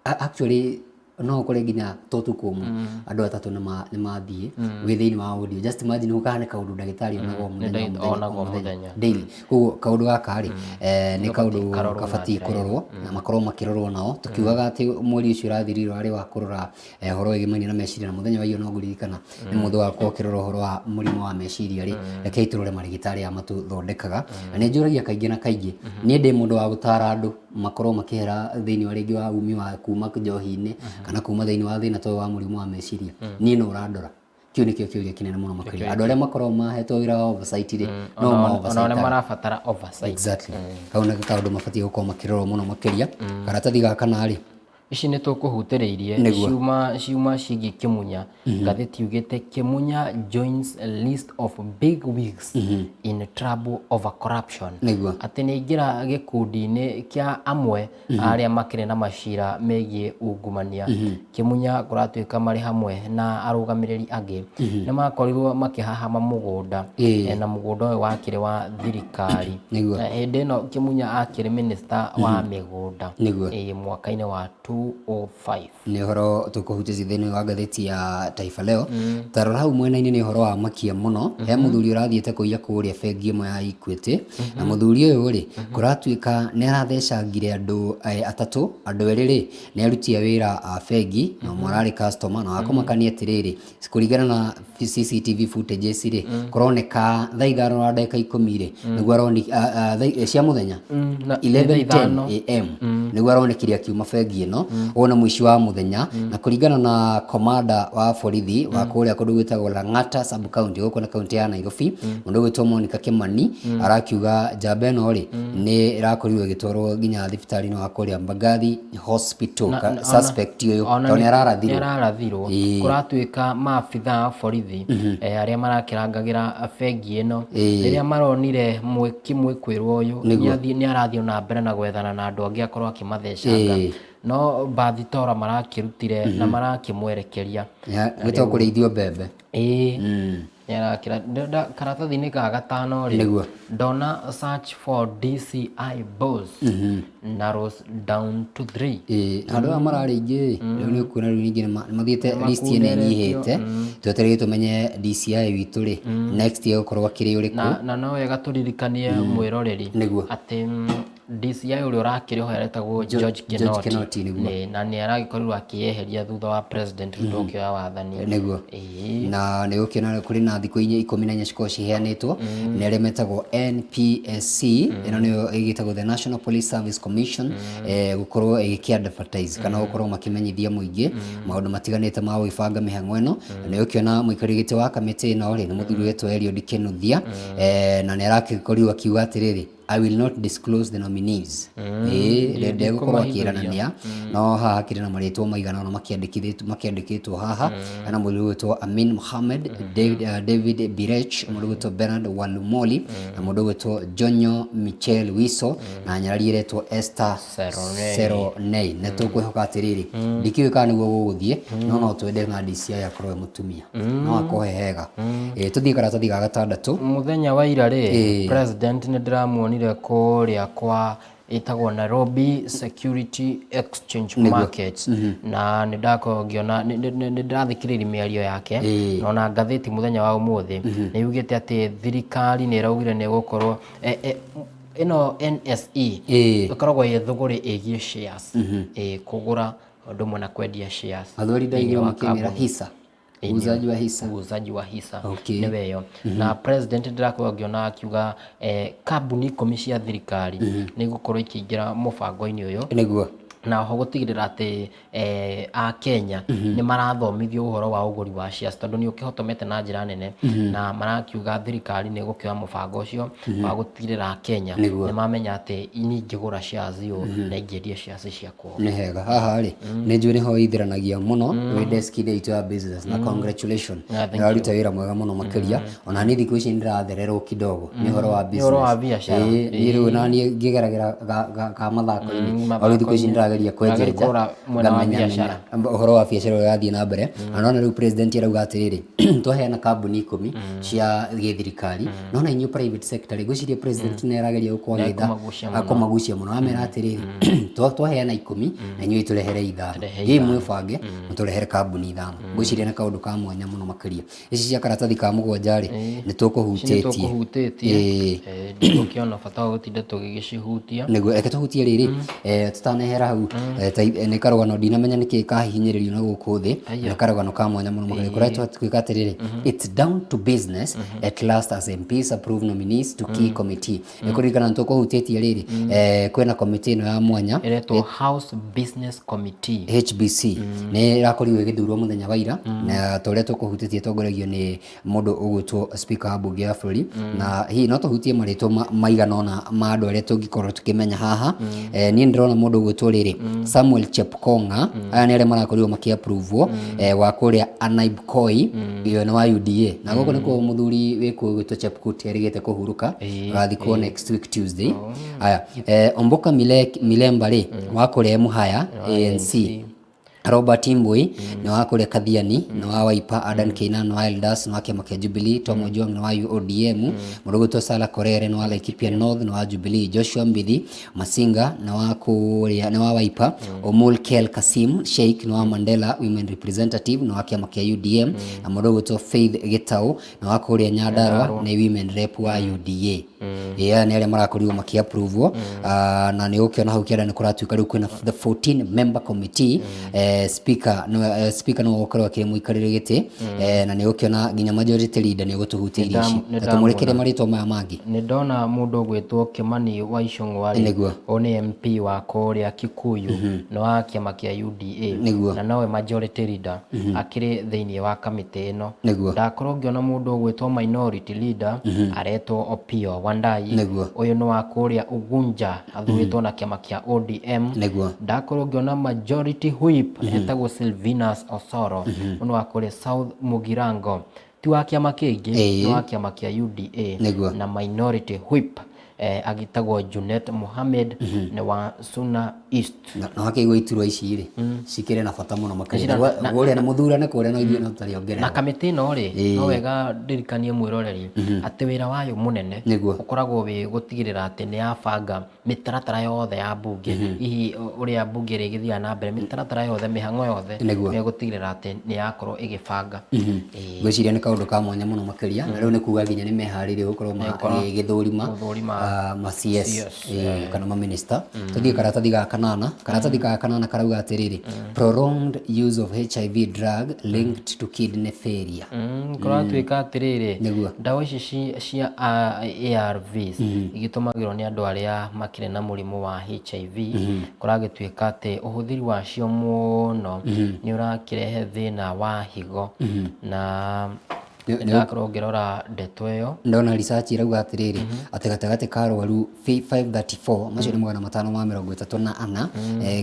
actually no ũkore nginya tũtukũ andũ atatũ nĩ mathiĩ wĩ thĩinĩ wa ward just imagine ũkahane kaũndũ ndagĩtarĩ onagwo mũthenya daily koguo kaũndũ gaka rĩ nĩ kaũndũ kabatiĩ kũrorwo na makorwo makĩrorwo nao tũkiugaga atĩ mweri ũcio ũrathirire warĩ wa kũrora ũhoro wĩgĩmainie na meciria na mũthenya wa iyo no ngũririkana nĩ mũndũ wakorwo ũkĩrora ũhoro wa mũrimũ wa meciria rĩ rekei tũrore marĩgĩtarĩ aya matũthondekaga na nĩ njũragia kaingĩ na kaingĩ niĩ ndĩ mũndũ wa gũtara andũ makorwo makĩhera thĩinĩ wa rĩngĩ wa umi wa kuma njohi-inĩ kana kuma thĩinĩ wa thĩna toyũ wa mũrimũ wa meciria niĩ no ũrandora kĩu nĩkĩo kĩũria kĩnene mũno makĩria andũ arĩa makorwo mahetwo wĩra wa oversight rĩ no ona marabatara oversight exactly kau nĩ kaũndũ mabatiĩ gũkorwo makĩrorwo mũno makĩria karatathi gaka narĩ ici nĩ tũkũhutĩrĩirie ciuma ciĩgiĩ Kĩmunya ngathĩti yugĩte Kĩmunya joins list of big wigs in trouble over corruption atĩ nĩ aingĩra gĩkundi-inĩ kĩa amwe arĩa makĩrĩ na macira megiĩ ungumania Kĩmunya kũratuĩka marĩ hamwe na arũgamĩrĩri angĩ nĩ makorirwo makĩhahama mũgũnda na mũgũnda ũyũ wakĩrĩ wa thirikari hĩndĩ ĩno Kĩmunya akĩrĩ minister wa mĩgũnda mwaka-inĩ wa 205 nĩ ũhoro tũkũhutĩtie thĩinĩ wa ngathĩti ya Taifa Leo tarora hau mwena-inĩ nĩ ũhoro wa makia mũno he mũthuri ũrathiĩte kũiya kũrĩa bengi ĩmwe ya Equity na mũthuri ũyũ rĩ kũratuĩka nĩ arathecangire andũ atatũ andũ erĩ rĩ nĩ arutia wĩra a bengi na ũmwe ararĩ customer na wakomakania atĩrĩrĩ kũringana na CCTV footage rĩ kũroneka thaa ithano na ndagĩka 10 rĩ nĩguo aroneka cia mũthenya 11:10 am nĩguo aronekire akiuma bengi ĩno wona mũici wa mũthenya na kũringana na komanda wa borithi wa kũrĩa kũndũ gwĩtagwo Lang'ata sub county gũkũ na kaunti ya Nairobi mũndũ gwĩtwo Monica Kimani arakiuga njamba ĩno rĩ nĩ ĩrakorirwo ĩgĩtwarwo nginya thibitarĩ-inĩ wa kũrĩa Mbagathi hospital suspect ũyũ tondũ nĩ ararathirwo kũratuĩka maabitha a borithi arĩa marakĩrangagĩra bengi ĩno rĩrĩa maronire mwĩkwĩrwo ũyũ nĩ arathiĩ na mbere na gwethana na andũ angĩ akorwo akĩmathecanga no bathitora marakĩrutire na marakĩmwerekeria gwĩtwo kũrĩithio mbembe yarakira karatathi-inĩ ka gatano rĩ ndona search for DCI boss narrows down to 3 andũ aya mararĩ aingĩ rĩu nĩ ũkuona rĩu ningĩ mathiĩte list ĩno ĩnyihĩte twetereire tũmenye DCI witũ rĩ next gũkorwo akĩrĩ ũrĩkũ na no wega tũririkanie mwĩroreri atĩ DCI ũrĩa ũrakĩrĩ ho yaretagwo George Kinoti na nĩ aragĩkorirwo akĩyeheria thutha wa president Ruto kĩoya wathani nĩguo na nĩ gũkĩona kũrĩ na thikũ 14 cikorwo ciheanĩtwo nĩ arĩa metagwo NPSC ĩno nĩyo ĩgĩtagwo the National Police Service Commission gũkorwo ĩgĩkĩadvertise kana gũkorwo makĩmenyithia mũingĩ maũndũ matiganĩte ma gũgĩbanga mĩhang'o ĩno nĩ gũkĩona mũikarĩri gĩtĩ wa kamĩtĩ ĩno rĩ nĩ mũthuri wetwo Eliud Kĩnuthia na nĩ aragĩkorirwo akiuga atĩrĩrĩ I will not disclose the nominees. Ndegũkorwo akĩĩranania no haha hakĩrĩ na marĩtwa maigana ona makĩandĩkĩtwo haha na mũndũ wĩtwo Amin Mohamed, David Birech, mũndũ wĩtwo Bernard Walumoli na mũndũ wĩtwo Jonyo Michel Wiso na nyarari ĩretwo Esther Seronei. Na tũkwĩhoka atĩrĩrĩ ndikiũĩ kana nĩguo gũgũthiĩ no twende na DCI akorwo mũtumia no akohe hega. Tũthiĩ karatathi ga gatandatũ mũthenya wa ira rĩ president nĩ ndĩramuonire kũrĩa kwa itagwo Nairobi Security Exchange Markets na nĩ ndakorwo ngĩona nĩ ndĩrathikĩrĩria mĩario yake no na ngathĩti mũthenya wa ũmũthĩ nĩ yugĩte atĩ thirikari nĩ ĩraugire nĩ gũkorwo ĩno NSE ĩkoragwo ĩ thũgũrĩ ĩgiĩ shares kũgũra ũndũ ũmwe na kwendia shares athori ndaigua makĩmĩra hisa uuzaji wa hisa nĩ weyo na president ndĩrakorwo ngĩona akiuga kambuni 10 cia thirikari nĩ gũkorwo ikĩingĩra mũbango-inĩ ũyũ nĩguo na ho gũtigĩrĩra atĩ a Kenya nĩ marathomithio ũhoro wa ũgũri wa shares tondũ nĩ ũkĩhotomete na njĩra nene na marakiuga thirikari nĩ gũkĩoya mũbango ũcio wa gũtigĩrĩra Kenya nĩ mamenya atĩ ningĩgũra shares ũũ na ingĩendia shares ciakwa nĩ hega haha rĩ nĩ njũĩ nĩho ithiranagia mũno wĩ desk-inĩ itũ ya business na congratulations nĩraruta wĩra mwega mũno makĩria ona niĩ thikũ ici nĩndĩrathererwo kidogo nĩ ũhoro wa business niĩ rĩu na niĩ ngĩgeragĩra ka mathako-inĩ o rĩu thikũ ici nĩndĩrageria kwenjeja ngamenya ũhoro wa biacara ũrĩa ũrathiĩ na mbere na nona rĩu president arauga atĩrĩrĩ twaheana kambuni 10 cia gĩthirikari no na inyuĩ private sector ngwĩciria president nĩ arageria gũkwagĩtha akũmagucia mũno amera atĩrĩrĩ twaheana 10 na inyuĩ tũrehere 5 hii mwĩbange mũtũrehere kambuni 5 ngwĩciria nĩ kaũndũ ka mwanya mũno makĩria ici cia karatathi ka mũgwanja rĩ nĩ tũkũhutĩtie ndĩgũkĩona bata wa gũtinda tũgĩgĩcihutia nĩguo reke tũhutie rĩrĩ tũtanehera hau nĩ karũgano ndinamenya nĩkĩ kahihinyĩrĩrio na gũkũ thĩ nĩ karũgano ka mwanya mũno makĩria kũretwo twĩka atĩrĩrĩ it's down to business at last as MPs approve nominees to key committee nĩkũririkana nĩtũkũhutĩtie rĩrĩ kwĩna committee ĩno ya mwanya ĩretwo House Business Committee HBC nĩ ĩrakorirwo ĩgĩthurwo mũthenya wa ira na tũrĩa tũkũhutĩtie tongoragio nĩ mũndũ ũgwĩtwo speaker wa bunge ya bũrũri na hihi no tũhutie marĩtwa maigana ona ma andũ arĩa tũngĩkorwo tukĩmenya haha niĩ ndĩrona mũndũ ũgwĩtwo rĩrĩ Samuel Chepkonga aya nĩ arĩa marakorirwo makĩapprove wa kũrĩa Anaib Koi iyo nĩ wa UDA na gũkũ nĩ kwa mũthuri wĩkwo gwĩtwo Chepkut erĩgĩte kũhurũka gathikwo next week Tuesday aya Omboka Milemba rĩ wa kũrĩa Muhaya ANC Robert Mbui nĩ wa kũrĩa Kathiani nĩ wa Wiper Adan Keynan wa Eldas nĩ wa kĩama kĩa Jubilee Tom Ojwang nĩ wa ODM mũndũ gwĩtwo Sala Korere nĩ wa Laikipia North nĩ wa Jubilee Joshua Mbithi Masinga nĩ wa Wiper Omul Kel Kasim Sheikh nĩ wa Mandela Women Representative nĩ wa kĩama kĩa UDM na mũndũ gwĩtwo Faith Gitau nĩ wa kũrĩa Nyandarua nĩ Women Rep wa UDA nĩ arĩa marakorirwo makĩapprove na nĩ ũkĩona hau kĩara nĩ kũratuĩka rĩu kwĩna the 14 member committee speaker no gũkorwo akĩrĩ mũikarĩri gĩtĩ na nĩ ũkĩona nginya majority leader nĩ gũtũhutia irio ici tũmũrekere marĩtwa maya mangĩ nĩ ndona mũndũ ũgwĩtwo Kimani wa Icũng'wa o nĩ MP wa kũrĩa Kikuyu nĩ wa kĩama kĩa UDA na nowe majority leader akĩrĩ thĩinĩ wa kamĩtĩ ĩno ndakorwo ngĩona mũndũ ũgwĩtwo minority leader aretwo Opiyo Wandayi ũyũ nĩ wa kũrĩa Ugunja athurĩtwo na kĩama kĩa ODM ndakorwo ngĩona majority whip etagwo Sylvinus Osoro nĩ wa kũrĩa South Mugirango ti wa kĩama kĩngĩ nĩ wa kĩama kĩa UDA na minority whip agitagwo Junet Mohamed nĩ wa Suna East. Na wakĩigua iturwa ici rĩ cikĩrĩ na bata mũno makĩria ũrĩa na mũthurane kũrĩa no ithuĩ no tũtarĩ ongerera na kamĩtĩ ĩno rĩ no wega ndirikanie mwĩroreri atĩ wĩra wayo mũnene ũkoragwo wĩ gũtigĩrĩra atĩ nĩ yabanga mĩtaratara yothe ya mbunge hihi ũrĩa mbunge rĩgĩthiaga na mbere mĩtaratara yothe mĩhang'o yothe nĩ gũtigĩrĩra atĩ nĩ yakorwo ĩgĩbanga. Ngwĩciria nĩ kaũndũ ka mwanya mũno makĩria na rĩu nĩ kuga nginya nĩ meharĩirie gũkorwo magĩthũrima ma CS kana ma minister. Tũthiĩ karatathi ga kanana karauga atĩrĩrĩ prolonged use of HIV drug linked to kidney failure. Kũratuĩka atĩrĩrĩ ndawa ici cia ARVs igĩtũmagĩrwo nĩ andũ arĩa makĩrĩ na mũrimũ wa HIV kũragĩtuĩka atĩ ũhũthĩri wacio mũno nĩ ũrakĩrehe thĩna wa higo na ndakorwo ngĩrora ndeto ĩyo ndona research irauga atĩrĩrĩ atĩ gatagatĩ ka arwaru 534 macio nĩ 534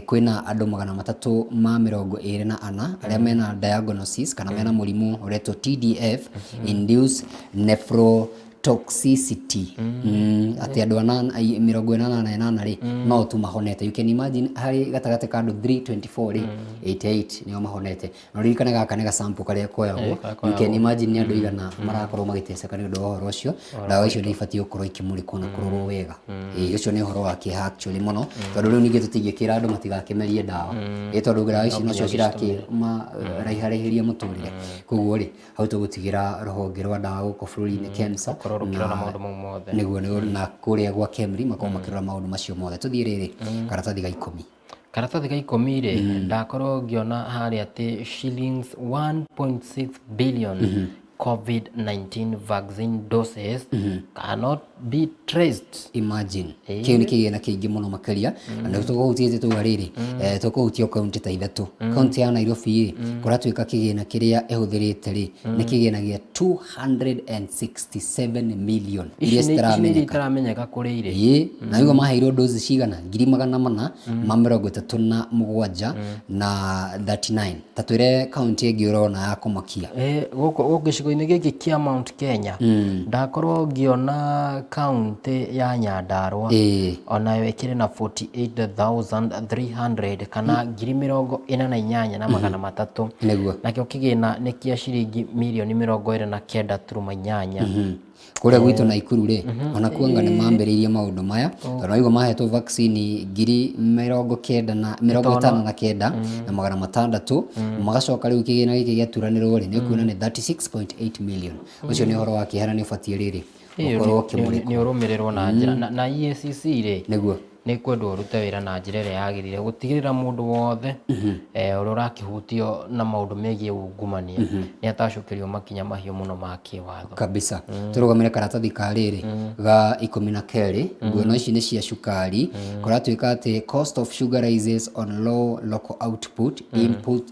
kwĩna andũ 324 arĩa mena diagnosis kana mena mũrimũ ũretwo TDF induced nephrotoxicity atĩ andũ 88 rĩ no tu mahonete. You can imagine harĩ gatagatĩ ka andũ 324 rĩ 88 nĩo mahonete no ririkane gaka nĩ gasample karĩa koyagwo. You can imagine nĩ andũ igana marakorwo magĩteceka nĩ ũndũ wa ũhoro ũcio. Ndawa icio nĩ ibatiĩ gũkorwo ikĩmũrĩkwo na kũrorwo wega. Ũcio nĩ ũhoro wa kĩeha actually mũno tondũ rĩu ningĩ tũtingĩkĩra andũ matigakĩmerie ndawa tondũ ndawa ici nocio cirakĩmaraiharĩhĩria mũtũrĩre. Koguo rĩ hau tũgũtigĩra rũhonge rwa ndawa gũkũ bũrũri-inĩ KEMSA nĩguo na kũrĩa gwa KEMRI makorwo makĩrora maũndũ macio mothe. Tũthiĩ rĩrĩ karatathi ga 10 karatathi ga 10 rĩ ndakorwo ngĩona harĩa atĩ shillings 1.6 billion COVID-19 vaccine doses cannot be traced. Imagine kĩu nĩ kĩgĩna kĩingĩ mũno makĩria na tũkũhutĩtie tũga rĩrĩ tũkũhutio kaunti ta ithatũ. Kaunti ya Nairobi rĩ kũratuĩka kĩgĩna kĩrĩa ĩhũthĩrĩte rĩ nĩ kĩgĩna gĩa 267 million iria citaramenyeka kũrĩ irĩ na hivyo maheirwo dozi cigana 437 na 39 tatwĩre kaunti ĩngĩ ũrona ya kũmakia gũkũ gĩcigo-inĩ gĩkĩ kĩa Mount Kenya ndakorwo ngĩona kaunti ya Nyandarua onayo ĩkĩrĩ na 48,300 kana 48,300 nakĩo kĩgĩna nĩ kĩa ciringi mirioni 29.8. Kũrĩa gwitũ Naikuru rĩ ona kuanga nĩ mambĩrĩirie maũndũ maya tondũ naigua mahetwo vaccine 59,600 magacoka rĩu kĩgĩna gĩkĩ gĩaturanĩrwo rĩ nĩ kuona nĩ 36.8 million. Ũcio nĩ ũhoro wa kĩeha na nĩ ũbatiĩ rĩrĩ nĩ ũrũmĩrĩrwo na njĩra na EACC rĩ nĩ kwendwo ũrute wĩra na njĩra ĩrĩa yagĩrĩire gũtigĩrĩra mũndũ wothe ũrĩa ũrakĩhutio na maũndũ megiĩ ungumania nĩ atacũkĩrio makinya mahiũ mũno ma kĩwatho kabisa. Tũrũgamĩre karatathi ka rĩrĩ ga 12 nguono ici nĩ cia cukari kũratuĩka atĩ cost of sugar rises on low local output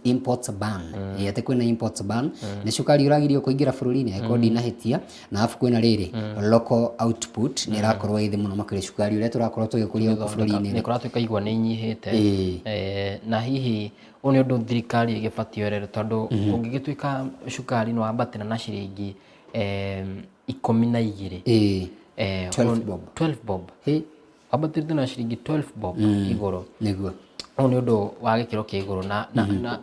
imports ban atĩ kwĩna imports ban nĩ cukari ũragirio kũingĩra bũrũri-inĩ angĩkorwo ndinahĩtia na afu kwĩna rĩrĩ local output nĩ ĩrakorwo ĩthĩ mũno makĩria cukari ũrĩa tũrakorwo tũgĩkũria nĩ kũratuĩka igwa nĩ inyihĩte na hihi ũyũ nĩ ũndũ thirikari ĩgĩbatiĩ werere tondũ ũngĩgĩtuĩka cukari nĩ wambatĩra na ciringi 12 12 bob wambatĩrĩte na ciringi 12 bob igũrũ ũyũ nĩ ũndũ wa gĩkĩro kĩa igũrũ na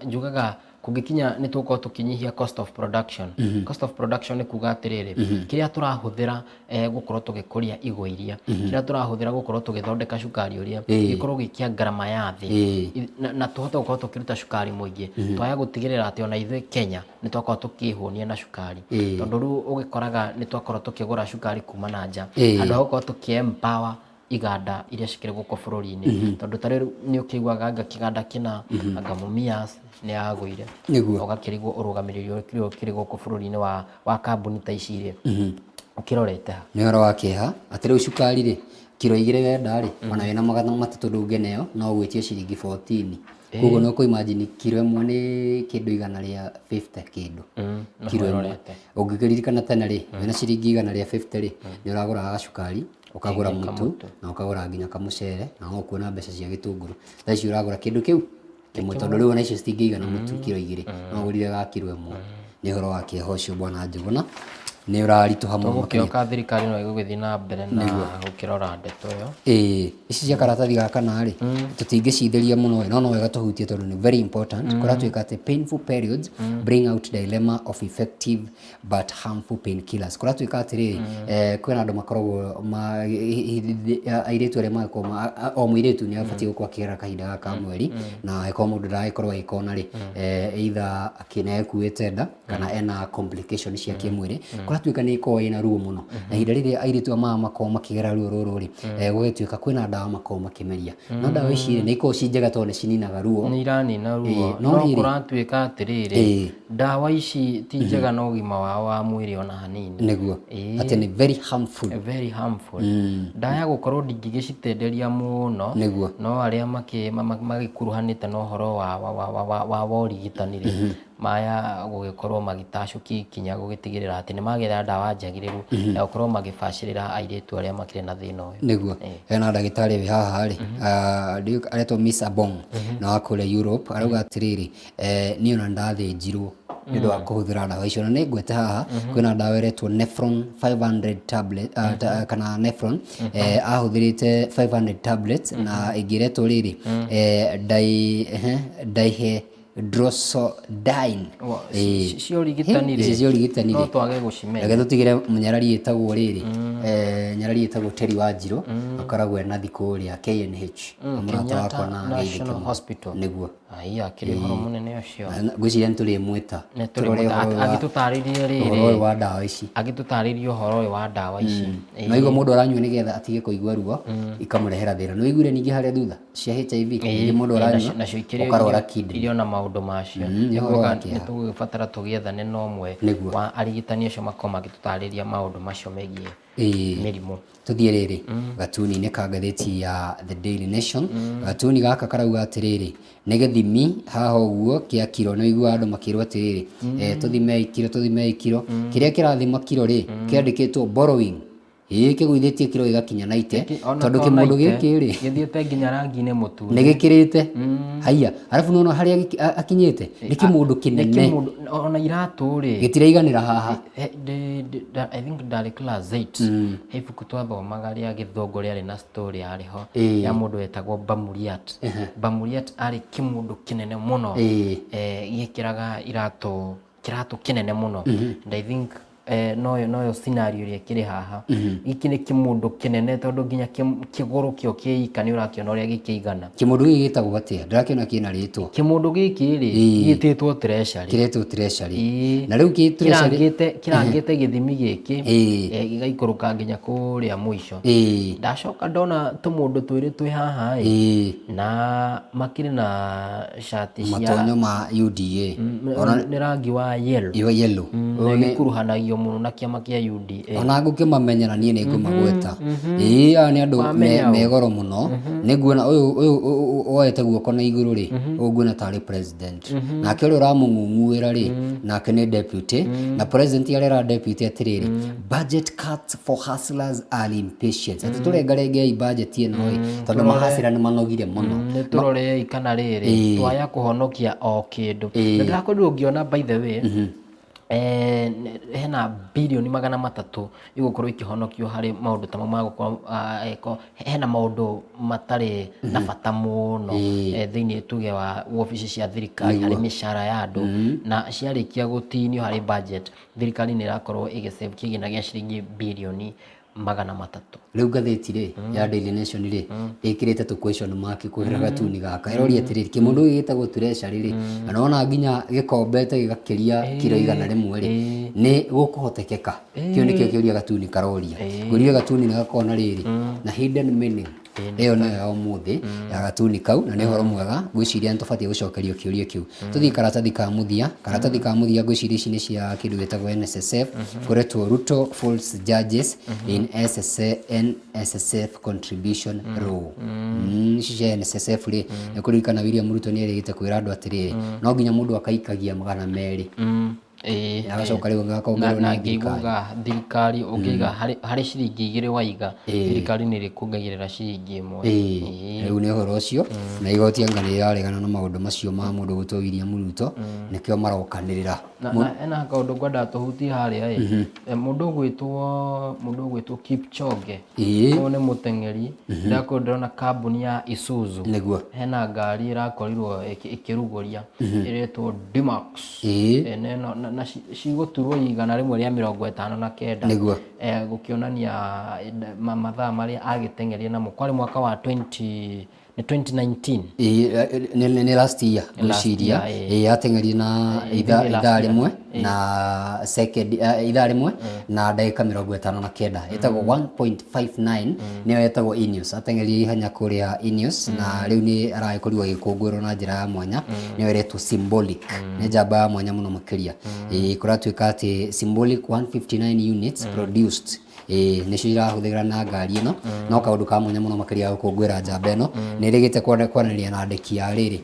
njugaga kũngĩkinya nĩ tũkorwo tũkĩnyihia cost of production. Cost of production nĩ kuga atĩrĩrĩ kĩrĩa tũrahũthĩra gũkorwo tũgĩkũria igwa iria kĩrĩa tũrahũthĩra gũkorwo tũgĩthondeka cukari ũrĩa gĩkorwo gĩkĩa ngarama ya thĩ na tũhote gũkorwo tũkĩruta cukari mũingĩ twaya gũtigĩrĩra atĩ ona ithuĩ Kenya nĩ twakorwo tũkĩhũnia na cukari tondũ rĩu ũgĩkoraga nĩ twakorwo tũkĩgũra cukari kuma na nja handũ ha gũkorwo tũkĩ-empower iganda iria cikĩrĩ gũkũ bũrũri-inĩ tondũ ta rĩu nĩ ũkĩiguaga anga kĩganda kĩna anga Mumias nĩ yagũire ũgakĩrigwo ũrũgamĩrĩri ũrĩa ũkĩrĩ gũkũ bũrũri-inĩ wa kambuni ta ici rĩ ũkĩrorete ha nĩ ũhoro wa kĩeha atĩ rĩu cukari rĩ kiro 2 wenda rĩ ona wĩna 300 ndũngĩneo no ũgwĩtio ciringi 14. Koguo no imagine kiro ĩmwe nĩ kĩndũ igana rĩa 50 kĩndũ kiro ĩmwe ũngĩkĩririkana tene rĩ wĩna ciringi igana rĩa 50 rĩ nĩ ũragũraga cukari ukagura mutu na ukagura nginya kamucere na no kuona mbeca cia gĩtũngũrũ thaa ici ũragũra kĩndũ kĩu kĩmwe tondũ rĩu ona icio citingĩigana mutu kiro 2 no ũgũrire ga kiro 1. Nĩ ũhoro wa kĩeha ũcio bwana Njũgũna nĩ ũraritũha mũno tũgũkĩoka thirikari no ĩgũgĩthiĩ na mbere na gũkĩrora ndeto ĩyo ici cia karatathi gaka narĩ tũtingĩcithĩria mũno no wega tũhutie tondũ nĩ very important kũratuĩka atĩ painful periods bring out dilemma of effective but harmful painkillers kũratuĩka atĩrĩrĩ kwĩna andũ makoragwo airĩtu arĩa makorwo o mũirĩtu nĩ abatiĩ gũkorwo akĩgera kahinda gaka mweri na angĩkorwo mũndũ ndagĩkorwo agĩkona rĩ either akĩnekuĩte nda kana ena complication cia kĩmwĩrĩ kũratuĩka nĩ ikorwo ĩna ruo mũno na ihinda rĩrĩa airĩtu makorwo makĩgera ruo rũrũ rĩ gũgĩtuĩka kwĩna ndawa makorwo makĩmeria no ndawa ici nĩ ikorwo ci njega tondũ nĩ cininaga ruo nĩ iranina ruo no kũratuĩka atĩrĩrĩ ndawa ici ti njega na ũgima wao wa mwĩrĩ ona hanini nĩguo atĩ nĩ very harmful ndawa ya gũkorwo ndingĩgĩcitenderia mũno nĩguo no arĩa magĩkuruhanĩte na ũhoro wa ũrigitani rĩ maya gũgĩkorwo magĩtacũkia ikinya gũgĩtigĩrĩra atĩ nĩ magetha ndawa njagĩrĩru na gũkorwo magĩbacĩrĩra airĩtu arĩa makĩrĩ na thĩna ũyũ nĩguo hena ndagĩtarĩ wĩ haha rĩ aretwo Miss Abong na wa kũrĩa Europe arauga atĩrĩrĩ niĩ ona ndathĩnjirwo nĩ ũndũ wa kũhũthĩra ndawa icio na nĩ ngwete haha kwĩna ndawa ĩretwo Nephron 500 tablet kana Nephron ahũthĩrĩte 500 tablets na ĩngĩretwo rĩrĩ Drosodine cio rigitani no twage gũcimenya reke tũtigĩre mũnyarari ĩtagwo rĩrĩ nyarari ĩtagwo Terry Wanjirũ akoragwo ena thikũ ũrĩa KNH mũrata wakwa na National Hospital nĩguo akĩrĩ ũhoro mũnene ũcio ngwĩciria nĩ tũrĩmwĩta agĩtũtarĩria rĩrĩ ũhoro ũyũ wa ndawa ici agĩtũtarĩria ũhoro ũyũ wa ndawa ici na igua mũndũ aranyua nĩgetha atige kũigua ruo ikamũrehera thĩna nĩ wĩiguire ningĩ harĩa thutha cia HIV ningĩ mũndũ aranyua ũkarwara kidney irio na maũndũ macio nĩ tũgũgĩbatara tũgĩethane na ũmwe wa arigitani acio makorwo magĩtũtarĩria maũndũ macio megiĩ mĩrimũ tuthiĩ rĩrĩ gatuni-inĩ ka ngathĩti ya The Daily Nation gatuni gaka karauga atĩrĩrĩ nĩ gĩthimi haha ũguo kĩa kiro nĩ wĩiguaga andũ makĩrwo atĩrĩrĩ tũthime ikiro kĩrĩa kĩrathima kiro rĩ kĩandĩkĩtwo borrowing kĩgũithĩtie kiro gĩgakinya 90 tondũ kĩmũndũ gĩkĩ rĩ gĩthiĩte nginya rangi-inĩ mũtune nĩ gĩkĩrĩte haiya arabu nona harĩa akinyĩte nĩ kĩmũndũ kĩnene ona iratũ rĩ gĩtiraiganĩra haha I think ndarĩ class 8 he ibuku twathomaga rĩa gĩthũngũ rĩarĩ na story yarĩho ya mũndũ wetagwo Bamuriat arĩ kĩmũndũ kĩnene mũno gĩkĩraga kĩratũ kĩnene mũno and I think noyo scenario ĩrĩa kĩrĩ haha gĩkĩ nĩ kĩmũndũ kĩnene tondũ nginya kĩgũrũ kĩo kĩika nĩ ũrakĩona ũrĩa gĩkĩigana kĩmũndũ gĩkĩ gĩtagwo atĩa ndĩrakĩona kĩna rĩtwa kĩmũndũ gĩkĩ rĩ gĩtĩtwo treasury na rĩu kĩrangĩte gĩthimi gĩkĩ gĩgaikũrũka nginya kũrĩa mũico ndacoka ndona tũmũndũ twĩrĩ twĩ haha na makĩrĩ na shati cia matonyo ma UDA nĩ rangi wa yellow gĩkuruhanagio mũno na kĩama kĩa UDA ona ngũkĩmamenyera niĩ nĩ ngũmagweta aya nĩ andũ megoro mũno nĩ nguona ũyũ woete guoko na igũrũ rĩ ũguona tarĩ president nake ũrĩa ũramũng'ung'uĩra rĩ nake nĩ deputy na president arera deputy atĩrĩrĩ budget cuts for hustlers are impatient atĩ tũrengarengei budget ĩno tondũ mahasira nĩ manogire mũno nĩ tũrorei kana rĩrĩ twaya kũhonokia o kĩndũ na ndĩrakorirwo ngĩona by the way hena bilioni 300 igũkorwo ikĩhonokio harĩ maũndũ ta magũkorwo hena maũndũ matarĩ na bata mũno thĩinĩ tuge wa obici cia thirikari harĩ mĩcara ya andũ na ciarĩkia gũtinio harĩ budget thirikari nĩ ĩrakorwo ĩgĩsave kĩgĩna gĩa ciringi bilioni 300 rĩu ngathĩti rĩ ya Daily Nation rĩ ĩkĩrĩte tũ question mark kũhĩra gatuni gaka ĩroria atĩrĩrĩ kĩmũndũ gĩgĩtagwo treasury rĩ na wona nginya gĩkombete gĩgakĩria kiro 100 rĩ nĩ gũkũhotekeka kĩo nĩkĩo kĩũria gatuni karoria ngũrire gatuni na gakona rĩrĩ na hidden meaning ĩyo nĩyo ya ũmũthĩ ya gatuni kau na nĩ ũhoro mwega ngwĩciria nĩtũbatiĩ gũcokerio kĩũria kĩu tũthiĩ karatathi ka mũthia ngwĩciria ici nĩ cia kĩndũ gĩtagwo NSSF kũretwo Ruto false judges in NSSF contribution law ici cia NSSF rĩ nĩ kũririkana William Ruto nĩ erĩgĩte kwĩra andũ atĩrĩrĩ no nginya mũndũ akaikagia 200 agacoka rĩu gakaongererwo na nĩ thirikari. ngĩiguga thirikari ũngĩiga harĩ ciringi 2 waiga thirikari nĩ ĩrĩkuongagĩrĩra ciringi 1. Rĩu nĩ ũhoro ũcio na igoti anga nĩ ĩraregana na maũndũ macio ma mũndũ gwĩtwo William Ruto nĩkĩo marokanĩrĩra. Na kaũndũ ngwenda tũhutie harĩa mũndũ ũgwĩtwo Kipchoge ũyũ nĩ mũteng'eri ndakũrwo ndĩrona kambuni ya Isuzu hena ngari ĩrakorirwo ĩkĩrugũria ĩretwo D-Max na cigũturwo igana rĩmwe rĩa 59 gũkĩonania mathaa marĩa agĩteng'eria namo kwarĩ mwaka wa 2019 nĩ last year ngwĩciria ateng'eria na ithaa rĩmwe na second ithaa rĩmwe na ndagĩka 59 ĩtagwo 1.59 nĩyo ĩtagwo Ineos ateng'eria ihenya kũrĩa Ineos na rĩu nĩ aragĩkorirwo agĩkũngũĩrwo na njĩra ya mwanya nĩyo ĩretwo Symbolic nĩ njamba ya mwanya mũno makĩria kũratuĩka atĩ Symbolic 159 units produced nĩcio irahũthĩra na ngari ĩno no kaũndũ ka mwanya mũno makĩria gũkũngũĩra njamba ĩno nĩ ĩrĩgĩte kwaranĩria na andĩki a rĩrĩ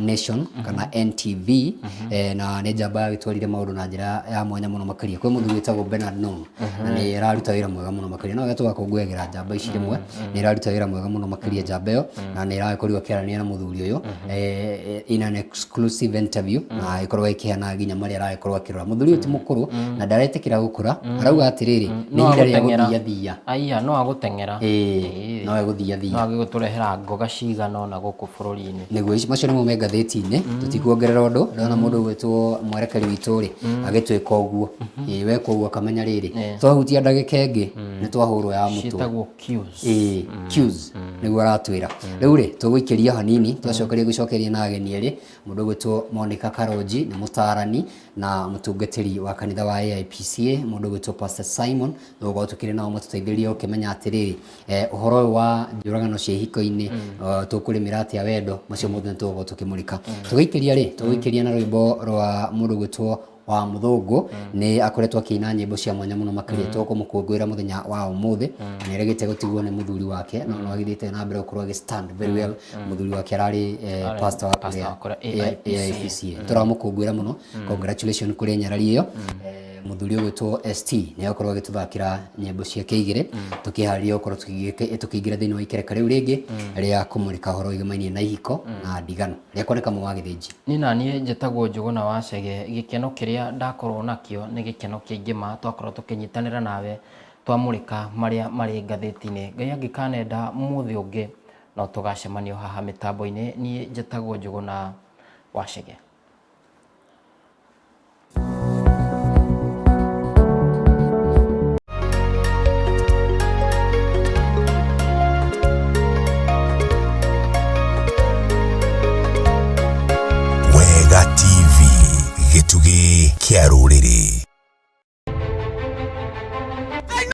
Nation kana NTV na nĩ njamba yagĩtwarire maũndũ na njĩra ya mwanya mũno makĩria kwĩ mũthuri wĩtagwo Bernard Nong na nĩ ĩraruta wĩra mwega mũno makĩria no tũgakũngũyagĩra njamba ici rĩmwe nĩ ĩraruta wĩra mwega mũno makĩria njamba ĩyo na nĩ ĩragĩkorirwo ĩkĩaranĩria na mũthuri ũyũ in an exclusive interview na ĩkorwo ĩkĩheana nginya marĩa aragĩkorwo akĩrora mũthuri ũyũ ti mũkũrũ na ndaretĩkĩra gũkũra arauga atĩrĩrĩ no agũteng'era no agũthiathia no agĩgũtũrehera ngoga cigana na gũkũ bũrũri-inĩ nĩguo macio nĩmo me ngathĩti-inĩ tũtikuongerera ũndũ ndona mũndũ gwĩtwo mwerekeri witũ rĩ agĩtwĩka ũguo weka ũguo akamenya rĩrĩ twahutia ndagĩka ĩngĩ nĩ twahũrwo ya mũtwe ciĩtagwo cues nĩguo aratwĩra rĩu rĩ tũgũikĩria hanini twacokeria na ageni erĩ mũndũ gwĩtwo Monica Karonji nĩ mũtarani na mũtungatĩri wa kanitha wa AIPCA mũndũ gwĩtwo Pastor Simon nũgũ tũkĩrĩ nao mũtũteithĩrie ũkĩmenya atĩrĩrĩ ũhoro ũyũ wa njũragano cia ihiko-inĩ tũkũrĩmĩra atĩa wendo macio mothe nĩtũgũkorwo tũkĩmũrĩka tũgũikĩria na rwĩmbo rwa mũndũ gwĩtwo wa Mũthũngũ nĩ akoretwo akĩina nyĩmbo cia mwanya mũno makĩria tũkũmũkũngũĩra mũthenya wa ũmũthĩ na nĩ erĩgĩte gũtigwo nĩ mũthuri wake no agĩthiĩte na mbere gũkorwo stand very well mũthuri wake ararĩ pastor wa AIPCA tũramũkũngũĩra mũno congratulations kũrĩ nyarari ĩyo mũthuri ũgwĩtwo ST nĩ akorwo agĩtũthakĩra nyĩmbo ciake igĩrĩ tũkĩharĩria gũkorwo tũkĩingĩra thĩinĩ wa ikereka rĩu rĩngĩ rĩa kũmũrĩka ũhoro wĩgĩmainie na ihiko na ndigano rĩa kuoneka mũ wa gĩthĩnji niĩ naniĩ njĩtagwo Njũgũna wa Chege gĩkeno kĩrĩa ndakorwo nakĩo nĩ gĩkeno kĩingĩ ma twakorwo tũkĩnyitanĩra nawe twamũrĩka marĩa marĩ ngathĩti-inĩ Ngai angĩkanenda mũthĩ ũngĩ no tũgacemanio haha mĩtambo-inĩ niĩ njĩtagwo Njũgũna wa Chege. Wega TV gĩtugĩ kĩa rũrĩrĩ.